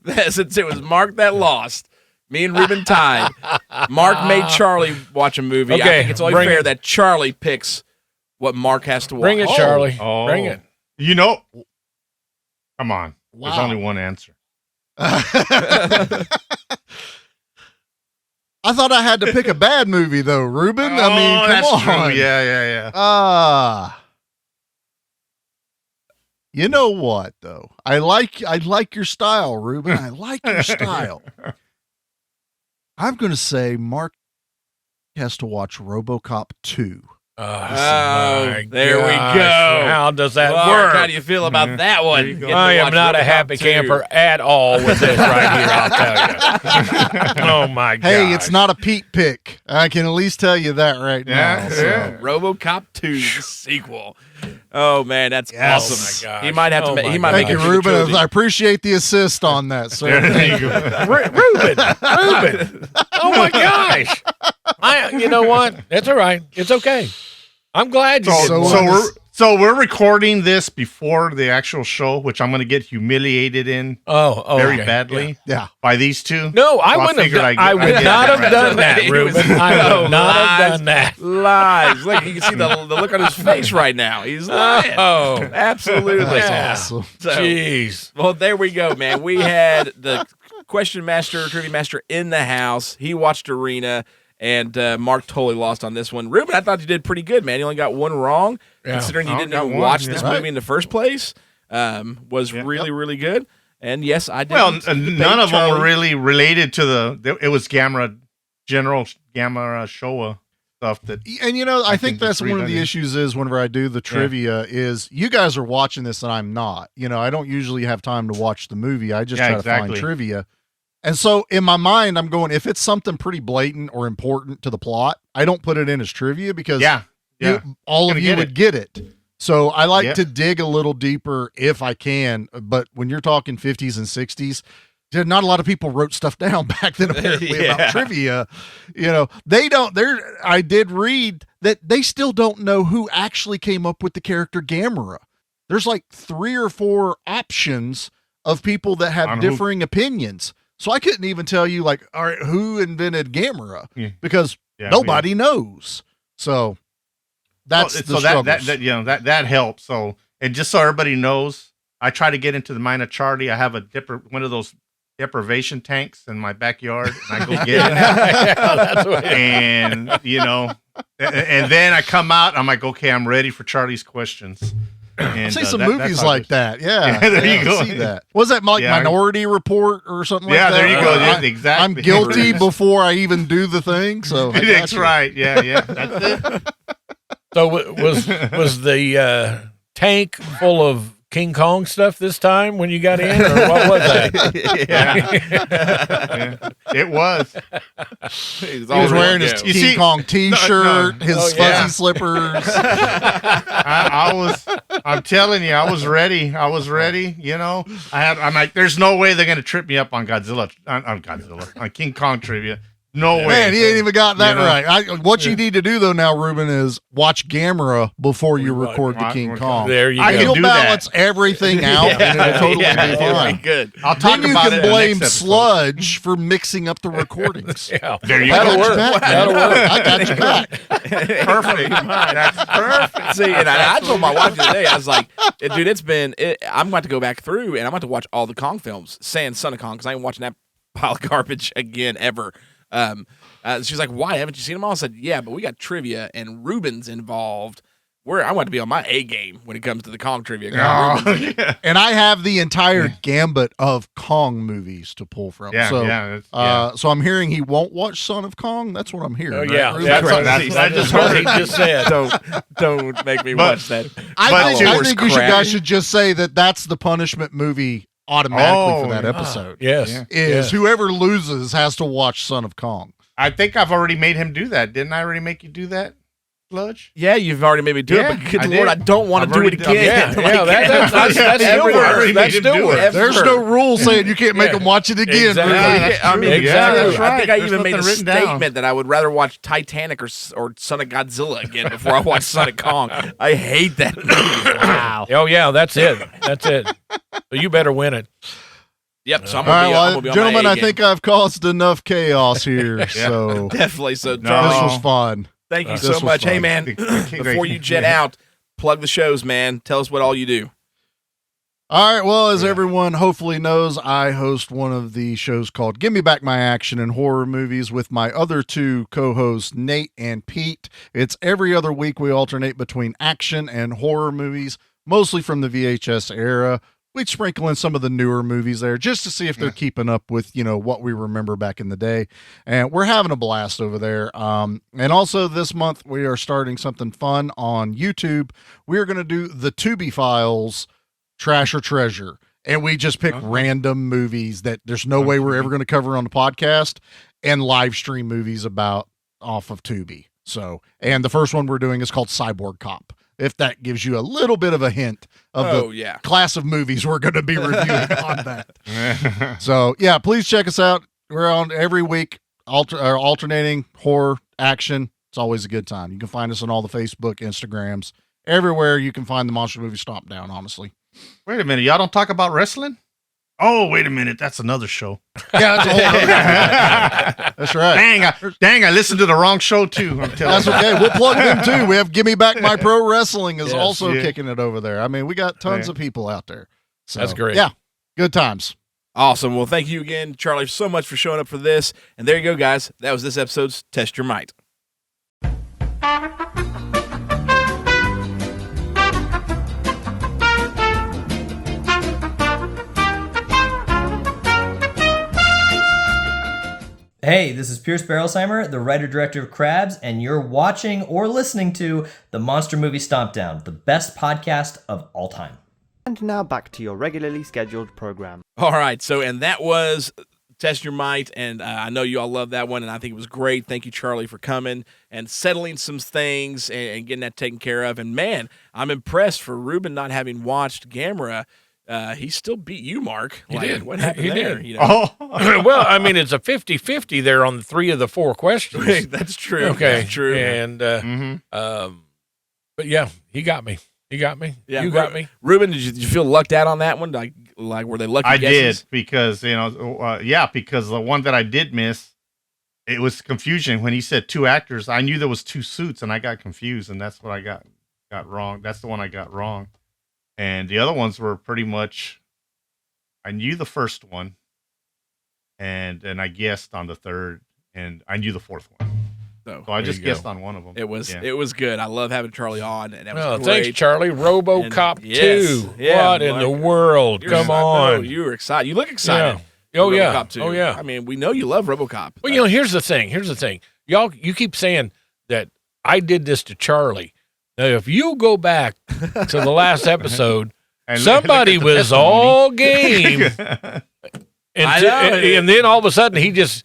Mark, since it was Mark that lost, me and Ruben tied. Mark made Charlie watch a movie. I Okay, think it's only bring fair it. that Charlie picks what Mark has to watch. Bring it, Charlie. Oh. Bring it. You know. Come on. There's Wow. only one answer. I thought I had to pick a bad movie though, Ruben. I mean, come that's on. true. Yeah. You know what though? I like your style, Ruben. I like your style. I'm going to say Mark has to watch RoboCop 2. Oh, my there we gosh. go. How does that Mark, work? how do you feel about that one? There you go. Getting to I am watch not a RoboCop happy 2. camper at all with this right here, I'll tell you. Oh, my God. Hey, it's not a Pete pick. I can at least tell you that right Yeah, now. So. yeah. RoboCop 2, the sequel. Oh man, that's Yes. awesome. Oh, my He gosh. might have to. Oh, Make, my he might Thank make you, it Ruben. trilogy. I appreciate the assist on that, sir. There you go. Ruben. Oh, my gosh. You know what? It's all right. It's okay. I'm glad you So, did. we're recording this before the actual show, which I'm going to get humiliated in very okay. badly Yeah. by these two. No, I So wouldn't have. figured I would not have done that, He Ruben. was- I would not lies, have done that. Lies. Look, you can see the look on his face right now. He's lying. Oh, Absolutely. That's awesome. So, jeez. well, there we go, man. We had the question master, trivia master in the house. He watched Arena, and Mark totally lost on this one. Ruben, I thought you did pretty good, man. You only got one wrong, considering you I didn't got even one, watch this yeah. movie in the first place. Was really, really good. And yes, I did. Well, none of them were really related to it was General Gamera Showa stuff that. And I think can that's just one of the read issues is whenever I do the trivia is you guys are watching this and I'm not. I don't usually have time to watch the movie. I just try to find trivia. And so in my mind, I'm going, if it's something pretty blatant or important to the plot, I don't put it in as trivia because all of you would get it. So I like to dig a little deeper if I can. But when you're talking 50s and 60s, not a lot of people wrote stuff down back then apparently about trivia. I did read that they still don't know who actually came up with the character Gamera. There's like 3 or 4 options of people that have differing opinions. So I couldn't even tell you all right, who invented Gamera because nobody knows. So that's the struggles. that helps. So, and just so everybody knows, I try to get into the Mina Charty. I have one of those deprivation tanks in my backyard, and I go get it. And and then I come out. I'm like, okay, I'm ready for Charlie's questions. And, I see some movies like that. Yeah, there you go. I see that. Was that Minority Report or something like that? Yeah, there you go. Exactly. I'm guilty before I even do the thing. So that's right. Yeah. That's it. So was the tank full of King Kong stuff this time when you got in, or what was that? It was. He was wearing his King Kong T-shirt, his fuzzy slippers. I'm telling you, I was ready. I'm like, there's no way they're gonna trip me up on Godzilla, on King Kong trivia. No way. Man, he ain't even got that right. What you need to do, though, now, Ruben, is watch Gamera before you record the King Kong. There you go. You'll balance everything out, and it'll totally be fine. Good. I'll talk then about you it can in the blame next episode. Sludge for mixing up the recordings. There you That'll go. work. That'll work. I got your back. Perfect. That's perfect. See, and I told my wife the other day, I was like, dude, I'm about to go back through, and I'm about to watch all the Kong films, saying Son of Kong, because I ain't watching that pile of garbage again, ever. She's like, why? Haven't you seen them all? I said, yeah, but we got trivia and Ruben's involved. I want to be on my A game when it comes to the Kong trivia. And I have the entire gambit of Kong movies to pull from. So I'm hearing he won't watch Son of Kong. That's what I'm hearing. Oh, right? yeah. That's what he just said. Don't make me watch that. I think you guys should just say that's the punishment movie automatically for that episode. Yes. Whoever loses has to watch Son of Kong. I think I've already made him do that. Didn't I already make you do that, Sludge? Yeah, you've already made me do it, but good Lord, I don't want to do it again. That still works. That still works. There's no rule saying you can't make them watch it again. Exactly. Exactly. I think I There's even made a nothing written statement down. that I would rather watch Titanic or Son of Godzilla again before I watch Son of Kong. I hate that movie. Wow. Oh yeah, that's it. So you better win it. Yep. So I'm All gonna right, be on gentlemen, my A I think I've caused enough chaos here. So definitely. So this was fun. Thank you so much. Hey man, before you jet out, plug the shows, man. Tell us what all you do. All right. Well, as everyone hopefully knows, I host one of the shows called Give Me Back My Action and Horror Movies with my other two co-hosts, Nate and Pete. It's every other week we alternate between action and horror movies, mostly from the VHS era. We'd sprinkle in some of the newer movies there just to see if they're keeping up with, what we remember back in the day. And we're having a blast over there. And also this month we are starting something fun on YouTube. We are going to do the Tubi Files Trash or Treasure. And we just pick random movies that there's no way we're ever going to cover on the podcast and live stream movies off of Tubi. So, and the first one we're doing is called Cyborg Cop. If that gives you a little bit of a hint of the class of movies we're going to be reviewing on that. So, please check us out. We're on every week, alternating horror, action, It's always a good time. You can find us on all the Facebook, Instagrams, everywhere you can find the Monster Movie Stompdown, honestly. Wait a minute. Y'all don't talk about wrestling? Oh, wait a minute. That's another show. Yeah, that's a whole other That's right. Dang, I listened to the wrong show too. I'm telling That's you. okay. We'll plug them too. We have Gimme Back My Pro Wrestling is Yes, also yeah. kicking it over there. I mean, we got tons of people out there. So, That's great. Yeah, good times. Awesome. Well, thank you again, Charlie, so much for showing up for this. And there you go, guys. That was this episode's Test Your Might. Hey, this is Pierce Barrelsheimer, the writer-director of Crabs, and you're watching or listening to the Monster Movie Stompdown, the best podcast of all time. And now back to your regularly scheduled program. All right. So, and that was Test Your Might. And I know you all love that one. And I think it was great. Thank you, Charlie, for coming and settling some things and getting that taken care of. And man, I'm impressed for Ruben not having watched Gamera. He still beat you, Mark. He Like, did. What happened He there? did. You know? Well, I mean, it's a 50-50 there on 3 of the 4 questions. That's true. Okay. That's true. And, but yeah, he got me. He got me. Yeah, you got me. Ruben, did you feel lucked out on that one? Like were they lucky I guesses? did because because the one that I did miss, it was confusion when he said 2 actors. I knew there was 2 suits, and I got confused, and that's what I got wrong. That's the one I got wrong, and the other ones were pretty much. I knew the first one, and I guessed on the third, and I knew the fourth one. So I just guessed on one of them. It was good. I love having Charlie on, and that was Oh, great. thanks, Charlie. RoboCop 2. Yeah, What in the world? You're Come excited. on. No, you were excited. You look excited. Yeah. Oh, for yeah. RoboCop 2. Oh, yeah. I mean, we know you love RoboCop. Well, here's the thing. You keep saying that I did this to Charlie. Now, if you go back to the last episode, And somebody look at the was testimony. all game. And then all of a sudden he just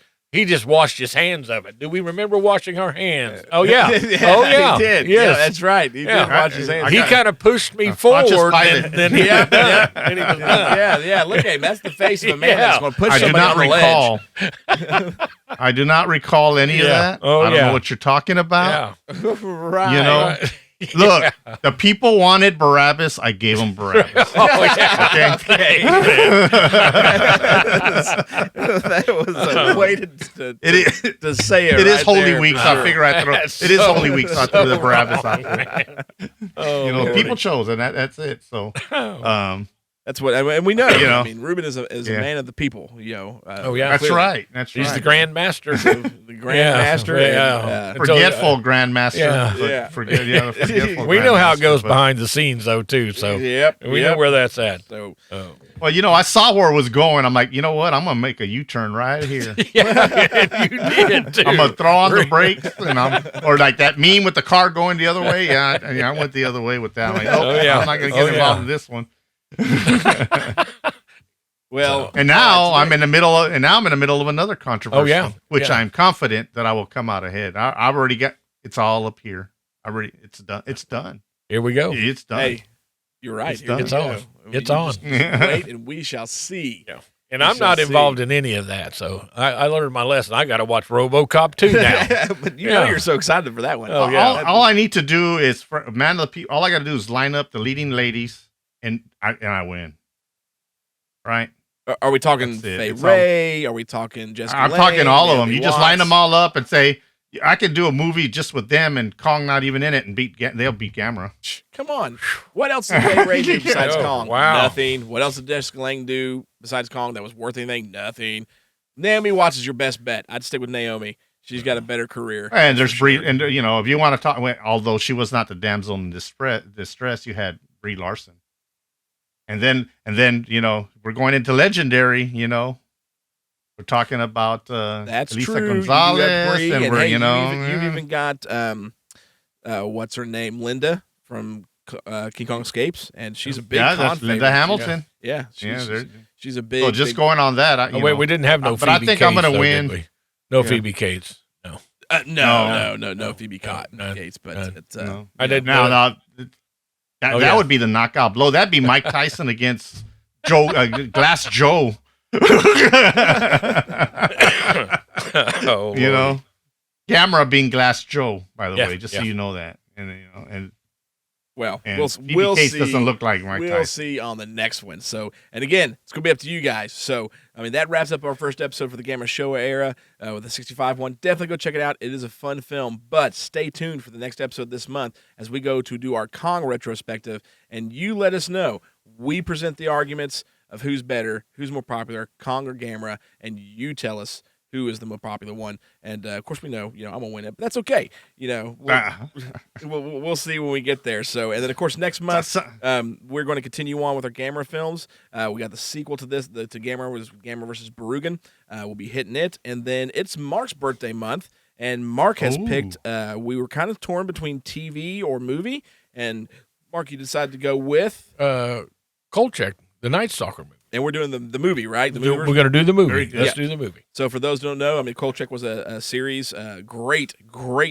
washed his hands of it. Do we remember washing our hands? Oh yeah. Oh yeah. He did. Yes. Yeah, that's right. He did wash his hands. He kind of pushed me forward, and then he was done. And he was done. Yeah. Look at him. That's the face of a man that's going to push I do somebody not on the recall. I do not recall any of that. Oh, I don't yeah. know what you're talking about. Yeah. Right. You know, look, the people wanted Barabbas. I gave them Barabbas. Oh yeah. Okay. That was a way to say it. It is right Holy there, Week, for so I sure. figure I throw. That's It is so- Holy Week, so I threw the Barabbas out there. Oh, You know, Lord. people chose, and that's it. So, That's what, and we know. You know. I mean, Ruben is a man of the people. Oh, yeah. that's clearly. right. That's right. He's the Grand Master. The Grand Master. Yeah. Forgetful Grandmaster. Yeah. but Yeah. the forgetful We know how it Grandmaster, goes but- behind the scenes, though, too. So we know where that's at. So Well, I saw where it was going. I'm like, you know what? I'm gonna make a U-turn right here. Yeah, you did too. I'm gonna throw on the brakes, and or like that meme with the car going the other way. Yeah, I went the other way with that. I'm like, Oh, yeah. I'm not gonna get Oh, involved yeah. in this one. well, And now I'm in the middle of another controversy. Oh, yeah. Which Yeah. I'm confident that I will come out ahead. I've already got it's all up here. It's done. It's done. Here we go. It's done. hey, you're right. It's Here we done. It's go. on. You It's on. just wait, and we shall see. And I'm not involved in any of that, so I learned my lesson. I got to watch RoboCop 2 now. But you know you're so excited for that one. Oh, yeah. All I need to do is man of the people. All I got to do is line up the leading ladies, and I win. Right. Are we talking That's it. Faye It's Ray? Are we talking Jessica I'm Lange, talking all of them. Naomi You just line Watts? them all up and say, I can do a movie just with them and Kong not even in it and they'll beat Gamera. Come on. What else did Faye Ray do besides Oh, Kong? wow. Nothing. What else did Jessica Lange do besides Kong that was worth anything? Nothing. Naomi Watts is your best bet. I'd stick with Naomi. She's got a better career. And there's Brie, and if you want to talk, although she was not the damsel in distress, you had Brie Larson. And then we're going into legendary, we're talking about That's Elisa true. Gonzalez, You got Brie, and and we're, hey, you you've even got what's her name, Linda from King Kong Escapes, and she's a big yeah, con that's Linda favorite. Hamilton. Yeah, Yeah, she's a big. So just big, going on that, Oh, wait, we didn't have no but Phoebe I think Cates, I'm going to though, win. did we? No Yeah. Phoebe Cates. No. No, Phoebe no, Cates, but no. it's No. I didn't Now, know. that Oh, yeah. would be the knockout blow. That'd be Mike Tyson against Joe Glass Joe. Oh, You Lord. know, Gamera being Glass Joe, by the Yeah, way, just yeah. so you know that. And Well, and we'll BB Case see. doesn't look like my We'll type. see on the next one. So, and again, it's going to be up to you guys. So, I mean, that wraps up our first episode for the Gamera Showa era with the 65 one. Definitely go check it out. It is a fun film, but stay tuned for the next episode this month as we go to do our Kong retrospective, and you let us know. We present the arguments of who's better, who's more popular, Kong or Gamera, and you tell us who is the more popular one. And of course, we know, I'm gonna win it, but that's okay. We'll see when we get there. So, and then of course, next month we're going to continue on with our Gamera films. We got the sequel to this, to Gamera was Gamera versus Barugan. We'll be hitting it, and then it's Mark's birthday month, and Mark has picked. We were kind of torn between TV or movie, and Mark, you decided to go with Kolchak, the Night Stalker movie. And we're doing the movie, right? We're going to do the movie. Let's do the movie. So for those who don't know, I mean, Kolchak was a series, great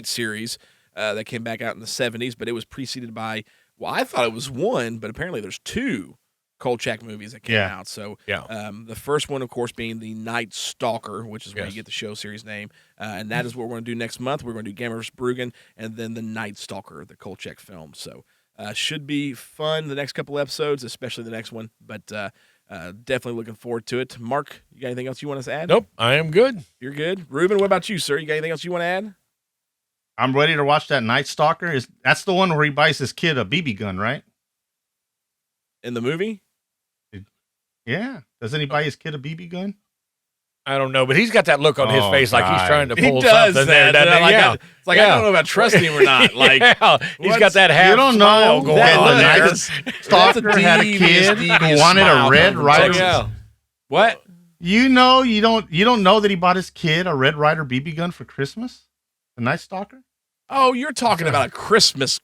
series that came back out in the 70s, but it was preceded by, well, I thought it was one, but apparently there's two Kolchak movies that came out. So the first one, of course, being the Night Stalker, which is where you get the show series name. And that is what we're going to do next month. We're going to do Gamera vs. Barugan and then the Night Stalker, the Kolchak film. So should be fun the next couple episodes, especially the next one. But definitely looking forward to it. Mark, you got anything else you want us to add? Nope, I am good. You're good. Ruben, what about you, sir? You got anything else you want to add? I'm ready to watch that Night Stalker. That's the one where he buys his kid a BB gun, right? In the movie? Yeah. Doesn't he buy his kid a BB gun? I don't know, but he's got that look on his face like he's trying to pull he does something that. there. It's like I don't know about trusting him or not. Like he's got that half you don't smile know going that on the there. Night Stalker had a kid who wanted a Red Ryder. What? You don't know that he bought his kid a Red Ryder BB gun for Christmas? The Night Stalker? Oh, you're talking about a Christmas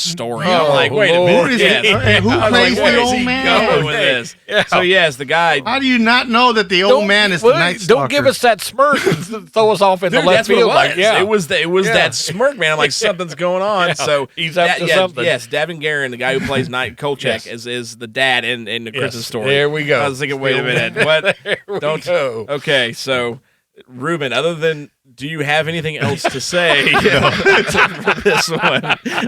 story. Oh, I'm like, wait a minute. Who plays the old man? Going with this? Yeah. So yes, the guy. How do you not know that the old man is the Night Stalker? Don't give us that smirk and throw us off in the left field. It was that smirk, man. I'm like, something's going on. So he's up to something. Yes, Davin Guerin, the guy who plays Night Kolchak, is the dad in the Christmas story. There we go. I was thinking, wait a minute, what? Okay, so Ruben, other than, do you have anything else to say for this one?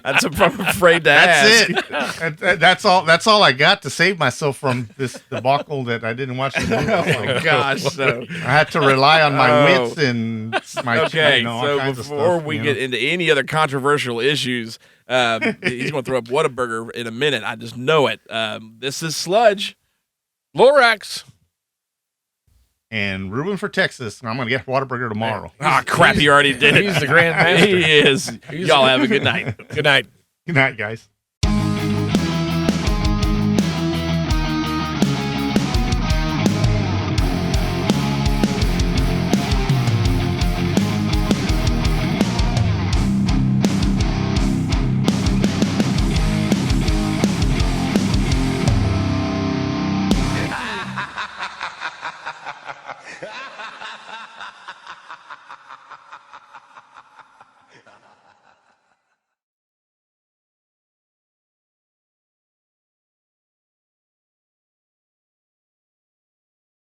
I'm afraid to ask. That's it. That's all I got to save myself from this debacle that I didn't watch the movie. Oh my gosh! So I had to rely on my wits and my all so kinds before of stuff, we get into any other controversial issues, he's going to throw up Whataburger in a minute. I just know it. This is Sludge, Lorax. And Ruben for Texas. I'm going to get Whataburger tomorrow. Ah, crap. He already did it. He's the Grand Master. He is. Y'all have a good night. Good night. Good night, guys.